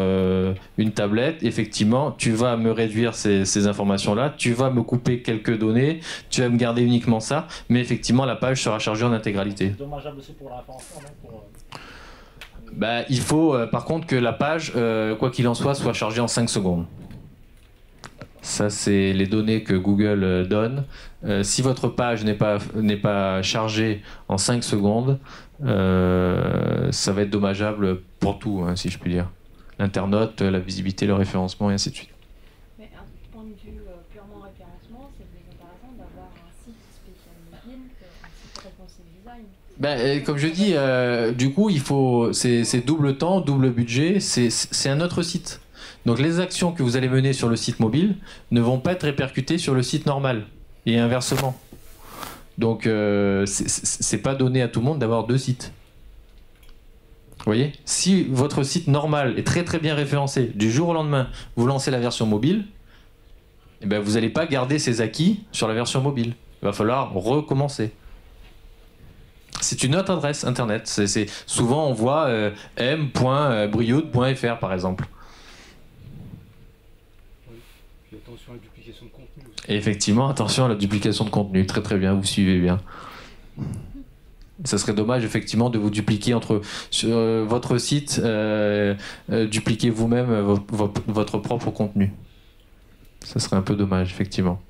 une tablette, effectivement, tu vas me réduire ces informations-là, tu vas me couper quelques données, tu vas me garder uniquement ça, mais effectivement, la page sera chargée en intégralité. C'est dommageable aussi pour l'information, non? Bah, il faut par contre que la page, quoi qu'il en soit chargée en 5 secondes. Ça, c'est les données que Google donne. Si votre page n'est pas chargée en 5 secondes, ça va être dommageable pour tout, hein, si je puis dire. L'internaute, la visibilité, le référencement et ainsi de suite. Mais un point de vue purement référencement, c'est plus intéressant d'avoir un site spécial mobile qu'un site responsive design. Ben, comme je dis, du coup, c'est double temps, double budget, c'est un autre site. Donc les actions que vous allez mener sur le site mobile ne vont pas être répercutées sur le site normal et inversement. Donc c'est pas donné à tout le monde d'avoir 2 sites. Vous voyez, si votre site normal est très bien référencé, du jour au lendemain, vous lancez la version mobile, eh ben, vous n'allez pas garder ces acquis sur la version mobile. Il va falloir recommencer. C'est une autre adresse internet. Souvent on voit m.brioude.fr par exemple. Attention à la duplication de contenu aussi. Et effectivement, attention à la duplication de contenu. Très bien, vous suivez bien. Ça serait dommage effectivement de vous dupliquer sur votre site, dupliquer vous-même votre propre contenu. Ça serait un peu dommage, effectivement.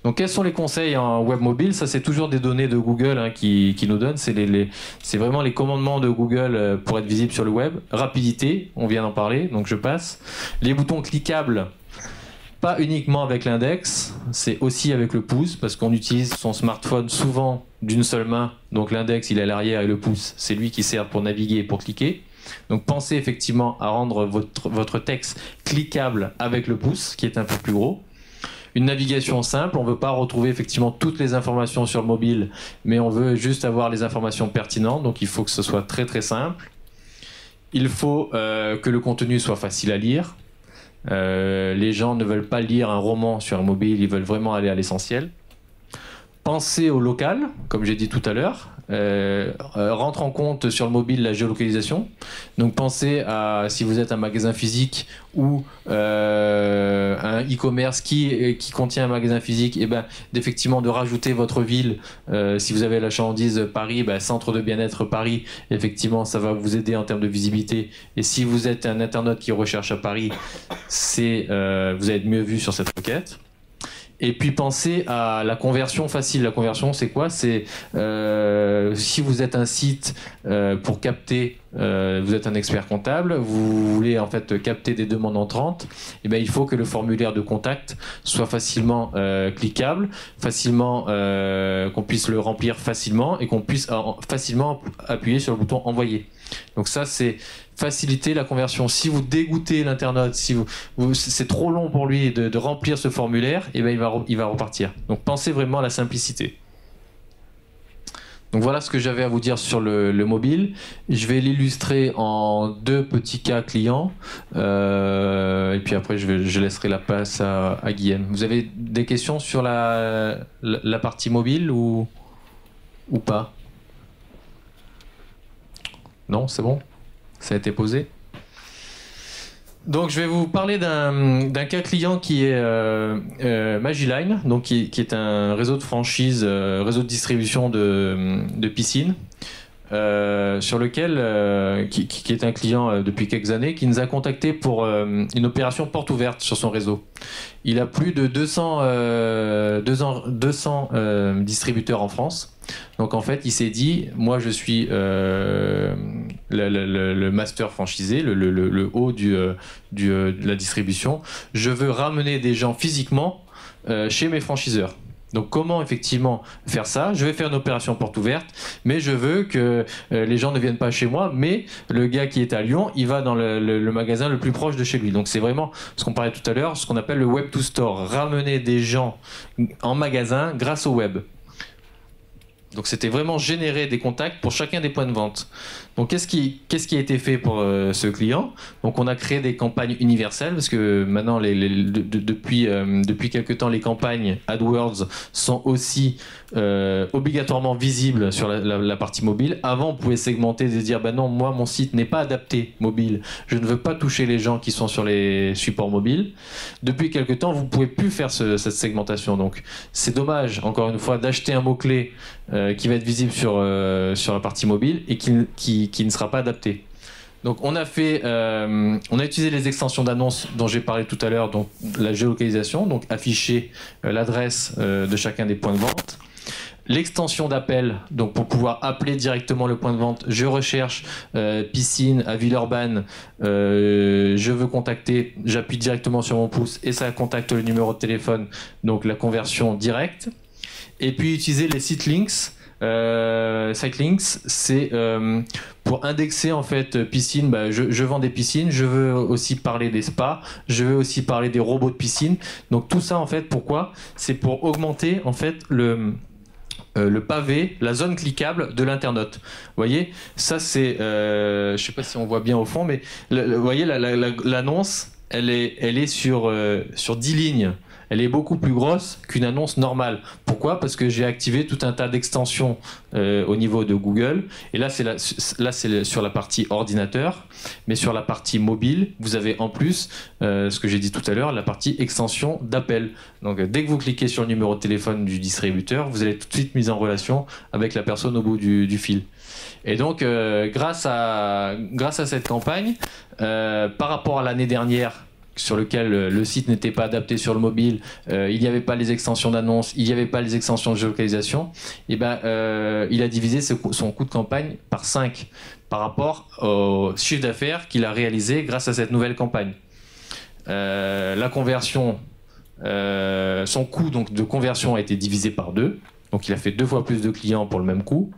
Donc quels sont les conseils en web mobile? Ça, c'est toujours des données de Google, hein, qui nous donnent. C'est vraiment les commandements de Google pour être visible sur le web. Rapidité, on vient d'en parler, donc je passe. Les boutons cliquables, pas uniquement avec l'index, c'est aussi avec le pouce, parce qu'on utilise son smartphone souvent d'une seule main. Donc l'index, il est à l'arrière et le pouce, c'est lui qui sert pour naviguer et pour cliquer. Donc pensez effectivement à rendre votre texte cliquable avec le pouce, qui est un peu plus gros. Une navigation simple, on ne veut pas retrouver effectivement toutes les informations sur le mobile, mais on veut juste avoir les informations pertinentes, donc il faut que ce soit très simple. il faut que le contenu soit facile à lire. Les gens ne veulent pas lire un roman sur un mobile, ils veulent vraiment aller à l'essentiel. Pensez au local, comme j'ai dit tout à l'heure. Rentre en compte sur le mobile la géolocalisation. Donc pensez à, si vous êtes un magasin physique ou un e-commerce qui contient un magasin physique, et ben d'effectivement de rajouter votre ville. Si vous avez la chalandise Paris, centre de bien-être Paris, effectivement ça va vous aider en termes de visibilité. Et si vous êtes un internaute qui recherche à Paris, vous allez être mieux vu sur cette requête. Et puis pensez à la conversion facile. La conversion, c'est quoi? C'est si vous êtes un site pour capter, vous êtes un expert comptable, vous voulez en fait capter des demandes entrantes, et ben il faut que le formulaire de contact soit facilement cliquable, facilement qu'on puisse le remplir facilement et qu'on puisse facilement appuyer sur le bouton envoyer. Donc ça c'est faciliter la conversion. Si vous dégoûtez l'internaute, si c'est trop long pour lui de remplir ce formulaire, et ben il va repartir. Donc pensez vraiment à la simplicité. Donc voilà ce que j'avais à vous dire sur le mobile. Je vais l'illustrer en 2 petits cas clients. Et puis après je laisserai la place à Guillaume. Vous avez des questions sur la partie mobile ou pas? Non, c'est bon? Ça a été posé. Donc je vais vous parler d'un cas client qui est Magiline, donc qui est un réseau de franchise, réseau de distribution de piscines, sur lequel qui est un client depuis quelques années, qui nous a contacté pour une opération porte ouverte sur son réseau. Il a plus de 200 distributeurs en France. Donc en fait, il s'est dit, moi je suis le master franchisé, le haut de la distribution. Je veux ramener des gens physiquement chez mes franchiseurs. Donc comment effectivement faire ça? Je vais faire une opération porte ouverte, mais je veux que les gens ne viennent pas chez moi, mais le gars qui est à Lyon, il va dans le magasin le plus proche de chez lui. Donc c'est vraiment ce qu'on parlait tout à l'heure, ce qu'on appelle le web to store, ramener des gens en magasin grâce au web. Donc c'était vraiment générer des contacts pour chacun des points de vente. Donc qu'est-ce qui a été fait pour ce client? Donc on a créé des campagnes universelles, parce que maintenant depuis quelques temps les campagnes AdWords sont aussi obligatoirement visibles sur la partie mobile. Avant on pouvait segmenter et se dire bah non, moi mon site n'est pas adapté mobile, je ne veux pas toucher les gens qui sont sur les supports mobiles. Depuis quelques temps vous ne pouvez plus faire cette segmentation. Donc c'est dommage encore une fois d'acheter un mot-clé qui va être visible sur la partie mobile et qui ne sera pas adapté. Donc on a utilisé les extensions d'annonces dont j'ai parlé tout à l'heure, donc la géolocalisation, donc afficher l'adresse de chacun des points de vente. L'extension d'appel, donc pour pouvoir appeler directement le point de vente, je recherche piscine à Villeurbanne, je veux contacter, j'appuie directement sur mon pouce et ça contacte le numéro de téléphone, donc la conversion directe. Et puis utiliser les site links. Site links, c'est pour indexer en fait piscine. Je vends des piscines, je veux aussi parler des spas, je veux aussi parler des robots de piscine. Donc tout ça en fait, pourquoi? C'est pour augmenter en fait le pavé, la zone cliquable de l'internaute. Vous voyez, ça c'est, je sais pas si on voit bien au fond, mais vous voyez l'annonce, elle est sur 10 lignes. Elle est beaucoup plus grosse qu'une annonce normale. Pourquoi? Parce que j'ai activé tout un tas d'extensions au niveau de Google. Et là, c'est sur la partie ordinateur. Mais sur la partie mobile, vous avez en plus, ce que j'ai dit tout à l'heure, la partie extension d'appel. Donc, dès que vous cliquez sur le numéro de téléphone du distributeur, vous allez tout de suite mis en relation avec la personne au bout du fil. Et donc, grâce à cette campagne, par rapport à l'année dernière, sur lequel le site n'était pas adapté sur le mobile, il n'y avait pas les extensions d'annonces, il n'y avait pas les extensions de géolocalisation, et il a divisé son coût de campagne par 5 par rapport au chiffre d'affaires qu'il a réalisé grâce à cette nouvelle campagne. La conversion, son coût donc, de conversion a été divisé par 2, donc il a fait 2 fois plus de clients pour le même coût.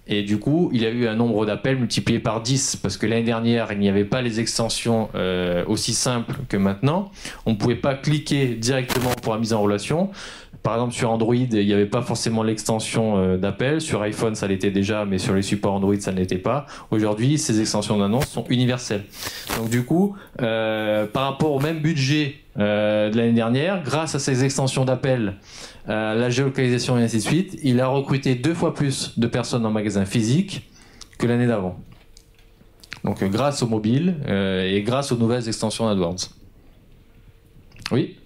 Et du coup, il y a eu un nombre d'appels multiplié par 10, parce que l'année dernière, il n'y avait pas les extensions aussi simples que maintenant. On ne pouvait pas cliquer directement pour la mise en relation. Par exemple, sur Android, il n'y avait pas forcément l'extension d'appel. Sur iPhone, ça l'était déjà, mais sur les supports Android, ça ne l'était pas. Aujourd'hui, ces extensions d'annonce sont universelles. Donc du coup, par rapport au même budget de l'année dernière, grâce à ces extensions d'appel, la géolocalisation et ainsi de suite, il a recruté 2 fois plus de personnes en magasin physique que l'année d'avant. Donc grâce au mobile et grâce aux nouvelles extensions AdWords. Oui.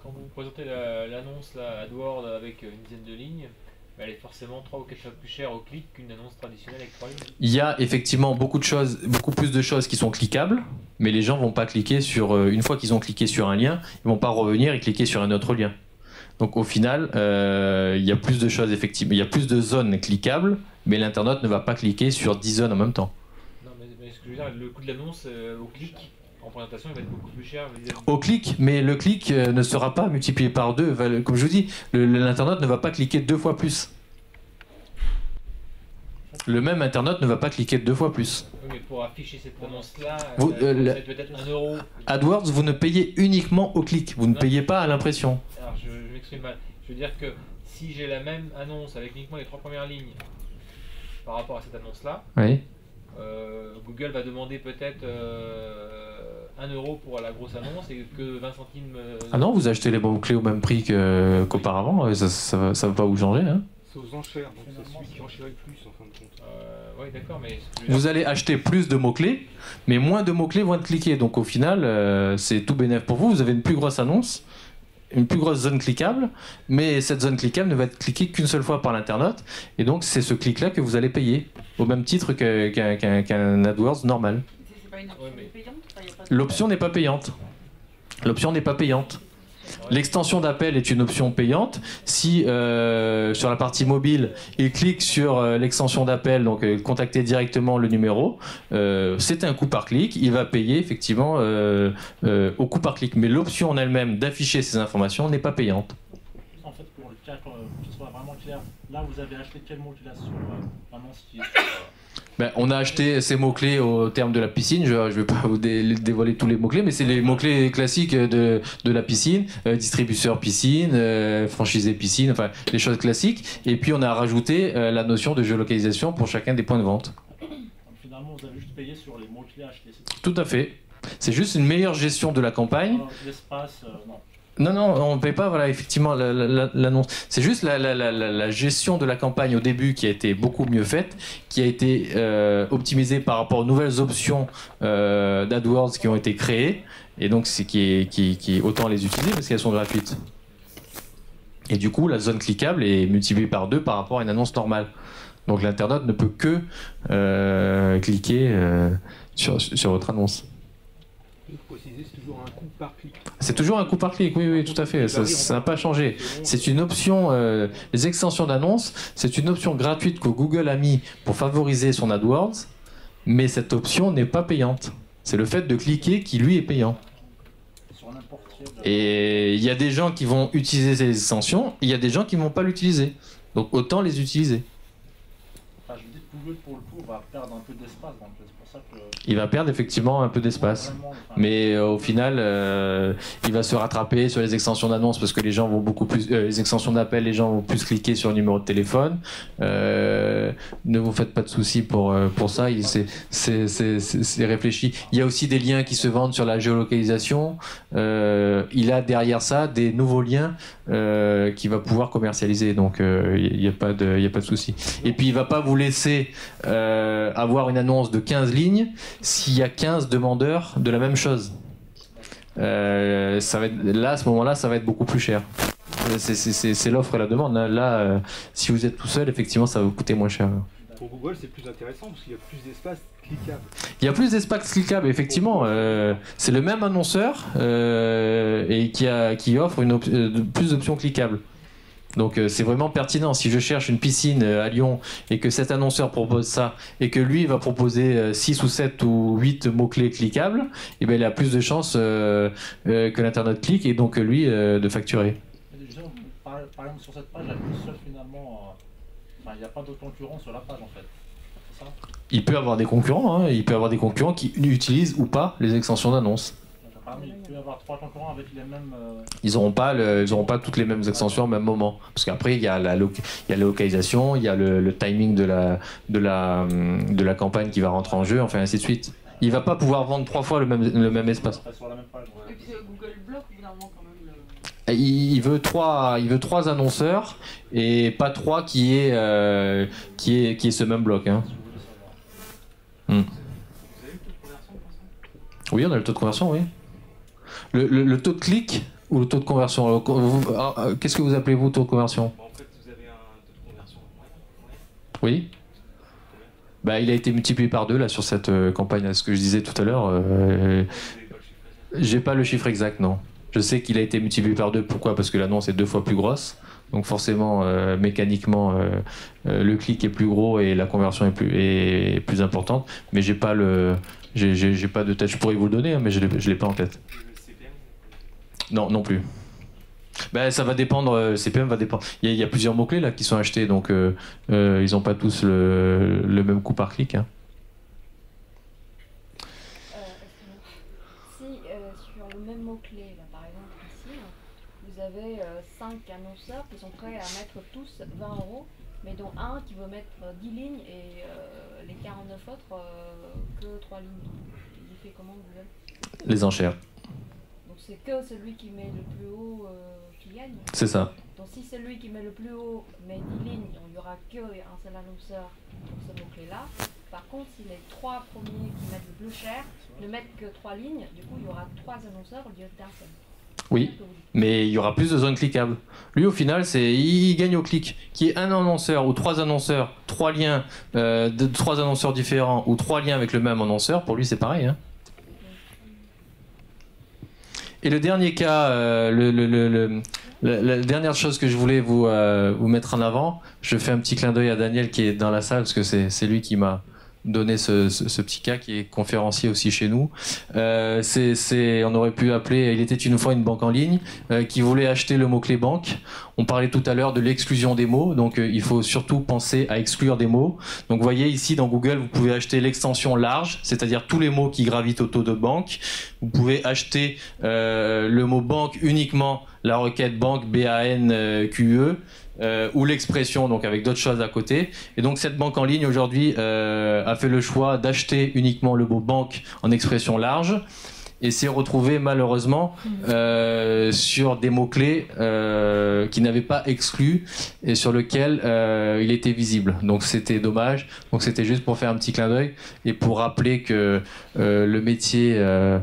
Quand vous présentez l'annonce AdWords avec une dizaine de lignes, elle est forcément 3 ou 4 fois plus chère au clic qu'une annonce traditionnelle avec 3 lignes. Il y a effectivement beaucoup plus de choses qui sont cliquables, mais les gens vont pas cliquer sur une fois qu'ils ont cliqué sur un lien, ils vont pas revenir et cliquer sur un autre lien. Donc au final, il y a plus de choses effectivement, il y a plus de zones cliquables, mais l'internaute ne va pas cliquer sur 10 zones en même temps. Non, mais ce que je veux dire, le coût de l'annonce au clic en présentation, il va être beaucoup plus cher. Au clic, mais le clic ne sera pas multiplié par 2. Comme je vous dis, l'internaute ne va pas cliquer 2 fois plus. Le même internaute ne va pas cliquer 2 fois plus. Oui, mais pour afficher cette annonce-là, c'est peut-être 1 euro. AdWords, vous ne payez uniquement au clic, vous ne payez pas à l'impression. Alors je m'exprime mal. Je veux dire que si j'ai la même annonce avec uniquement les 3 premières lignes par rapport à cette annonce-là, oui. Google va demander peut-être 1 euro pour la grosse annonce et que 20 centimes. Ah non, vous achetez les mots-clés au même prix qu'auparavant, ça va pas vous changer. Hein. C'est aux enchères, donc c'est celui qui enchère le plus en fin de compte. Oui, d'accord, mais. Vous allez acheter plus de mots-clés, mais moins de mots-clés vont être cliqués. Donc au final, c'est tout bénéf pour vous. Vous avez une plus grosse annonce, une plus grosse zone cliquable, mais cette zone cliquable ne va être cliquée qu'une seule fois par l'internaute. Et donc c'est ce clic-là que vous allez payer, au même titre qu'un AdWords normal. C'est pas une option payante? L'option n'est pas payante. L'option n'est pas payante. L'extension d'appel est une option payante. Si sur la partie mobile, il clique sur l'extension d'appel, donc contacter directement le numéro, c'est un coût par clic. Il va payer effectivement au coût par clic. Mais l'option en elle-même d'afficher ces informations n'est pas payante. En fait, pour le cas, que ce soit vraiment clair, là vous avez acheté quel mot-clé sur l'annonce qui est Ben, on a acheté ces mots-clés au terme de la piscine. Je ne vais pas vous dévoiler tous les mots-clés, mais c'est les mots-clés classiques de la piscine, distributeur piscine, franchisé piscine, enfin les choses classiques. Et puis on a rajouté la notion de géolocalisation pour chacun des points de vente. Donc, finalement, vous avez juste payé sur les mots-clés achetés. Tout à fait. C'est juste une meilleure gestion de la campagne. L'espace, non. Non, on ne paye pas, voilà, effectivement, l'annonce. C'est juste la gestion de la campagne au début qui a été beaucoup mieux faite, qui a été optimisée par rapport aux nouvelles options d'AdWords qui ont été créées, et donc c'est qui autant les utiliser parce qu'elles sont gratuites. Et du coup, la zone cliquable est multipliée par 2 par rapport à une annonce normale. Donc l'internaute ne peut que cliquer sur votre annonce. C'est toujours un coût par clic. C'est toujours un coût par clic, oui, tout à fait. Ça n'a pas changé. C'est une option, les extensions d'annonces, c'est une option gratuite que Google a mis pour favoriser son AdWords, mais cette option n'est pas payante. C'est le fait de cliquer qui, lui, est payant. Et il y a des gens qui vont utiliser ces extensions, il y a des gens qui ne vont pas l'utiliser. Donc autant les utiliser. Enfin, je me dis que Google, pour le coup, va perdre un peu d'espace, donc c'est pour ça que... Il va perdre effectivement un peu d'espace. Mais au final, il va se rattraper sur les extensions d'annonces parce que les gens vont beaucoup plus... les extensions d'appel, les gens vont plus cliquer sur le numéro de téléphone. Ne vous faites pas de soucis pour ça, c'est réfléchi. Il y a aussi des liens qui se vendent sur la géolocalisation. Il a derrière ça des nouveaux liens qu'il va pouvoir commercialiser. Donc il n'y a pas de souci. Et puis il ne va pas vous laisser avoir une annonce de 15 lignes s'il y a 15 demandeurs de la même chose. Ça va être, là, à ce moment-là, ça va être beaucoup plus cher. C'est l'offre et la demande. Là, si vous êtes tout seul, effectivement, ça va vous coûter moins cher. Pour Google, c'est plus intéressant parce qu'il y a plus d'espace cliquable. Il y a plus d'espace cliquable, effectivement. C'est le même annonceur et qui offre plus d'options cliquables. Donc c'est vraiment pertinent. Si je cherche une piscine à Lyon et que cet annonceur propose ça et que lui va proposer 6 ou 7 ou 8 mots-clés cliquables, et ben, il a plus de chances que l'internaute clique et donc lui de facturer. Par exemple, sur cette page, la plus seule finalement il n'y a pas de concurrents sur la page en fait. C'est ça? Il peut avoir des concurrents, hein. Il peut avoir des concurrents qui utilisent ou pas les extensions d'annonces. Il peut y avoir 3 concurrents avec les mêmes... Ils n'auront pas toutes les mêmes extensions au même moment. Parce qu'après, il y a la localisation, il y a le timing de la campagne qui va rentrer en jeu, enfin ainsi de suite. Il va pas pouvoir vendre 3 fois le même espace. Sur la même page, Et puis Google bloque au bout d'un moment quand même Il veut 3 annonceurs et pas 3 qui est ce même bloc. Hein. Vous avez le taux de conversion pour ça? Oui, on a le taux de conversion, oui. Le taux de clic ou le taux de conversion? Qu'est-ce que vous appelez vous taux de conversion? En fait, vous avez un taux de conversion moyen. Oui. Bah, il a été multiplié par 2 là sur cette campagne, ce que je disais tout à l'heure. J'ai pas le chiffre exact, non. Je sais qu'il a été multiplié par 2. Pourquoi? Parce que l'annonce est 2 fois plus grosse. Donc forcément, mécaniquement, le clic est plus gros et la conversion est plus importante. Mais j'ai pas de tête. Je pourrais vous le donner, hein, mais je l'ai pas en tête. Non, non plus. Ben, ça va dépendre. Le CPM va dépendre. Il y a plusieurs mots-clés là qui sont achetés, donc ils n'ont pas tous le même coût par clic. Hein. Si sur le même mot-clé, là, par exemple ici, vous avez 5 annonceurs qui sont prêts à mettre tous 20 €, mais dont un qui veut mettre 10 lignes et les 49 autres que 3 lignes. Il fait comment Google? Les enchères. Donc c'est que celui qui met le plus haut qui gagne. C'est ça. Donc si celui qui met le plus haut met 10 lignes, il n'y aura qu'un seul annonceur pour ce mot-clé-là. Par contre, si les 3 premiers qui mettent le plus cher ne mettent que 3 lignes, du coup il y aura 3 annonceurs au lieu d'un seul. Oui, mais il y aura plus de zones cliquables. Lui, au final, il gagne au clic. Qu'il y ait un annonceur ou 3 annonceurs, 3 liens de 3 annonceurs différents ou 3 liens avec le même annonceur, pour lui, c'est pareil. Hein. Et le dernier cas, la dernière chose que je voulais vous mettre en avant, je fais un petit clin d'œil à Daniel qui est dans la salle, parce que c'est lui qui m'a donné ce petit cas, qui est conférencier aussi chez nous. On aurait pu appeler, il était une fois une banque en ligne qui voulait acheter le mot-clé banque. On parlait tout à l'heure de l'exclusion des mots, donc il faut surtout penser à exclure des mots. Donc vous voyez ici dans Google, vous pouvez acheter l'extension large, c'est-à-dire tous les mots qui gravitent autour de banque. Vous pouvez acheter le mot banque uniquement, la requête banque, B-A-N-Q-E, ou l'expression, donc avec d'autres choses à côté. Et donc cette banque en ligne aujourd'hui a fait le choix d'acheter uniquement le mot banque en expression large et s'est retrouvé malheureusement sur des mots-clés qui n'avaient pas exclus et sur lesquels il était visible. Donc c'était dommage. Donc c'était juste pour faire un petit clin d'œil et pour rappeler que le métier de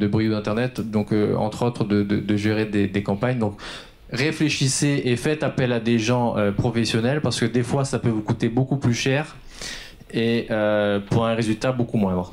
brouillon d'Internet, donc entre autres de gérer des campagnes, donc réfléchissez et faites appel à des gens professionnels parce que des fois ça peut vous coûter beaucoup plus cher et pour un résultat beaucoup moindre.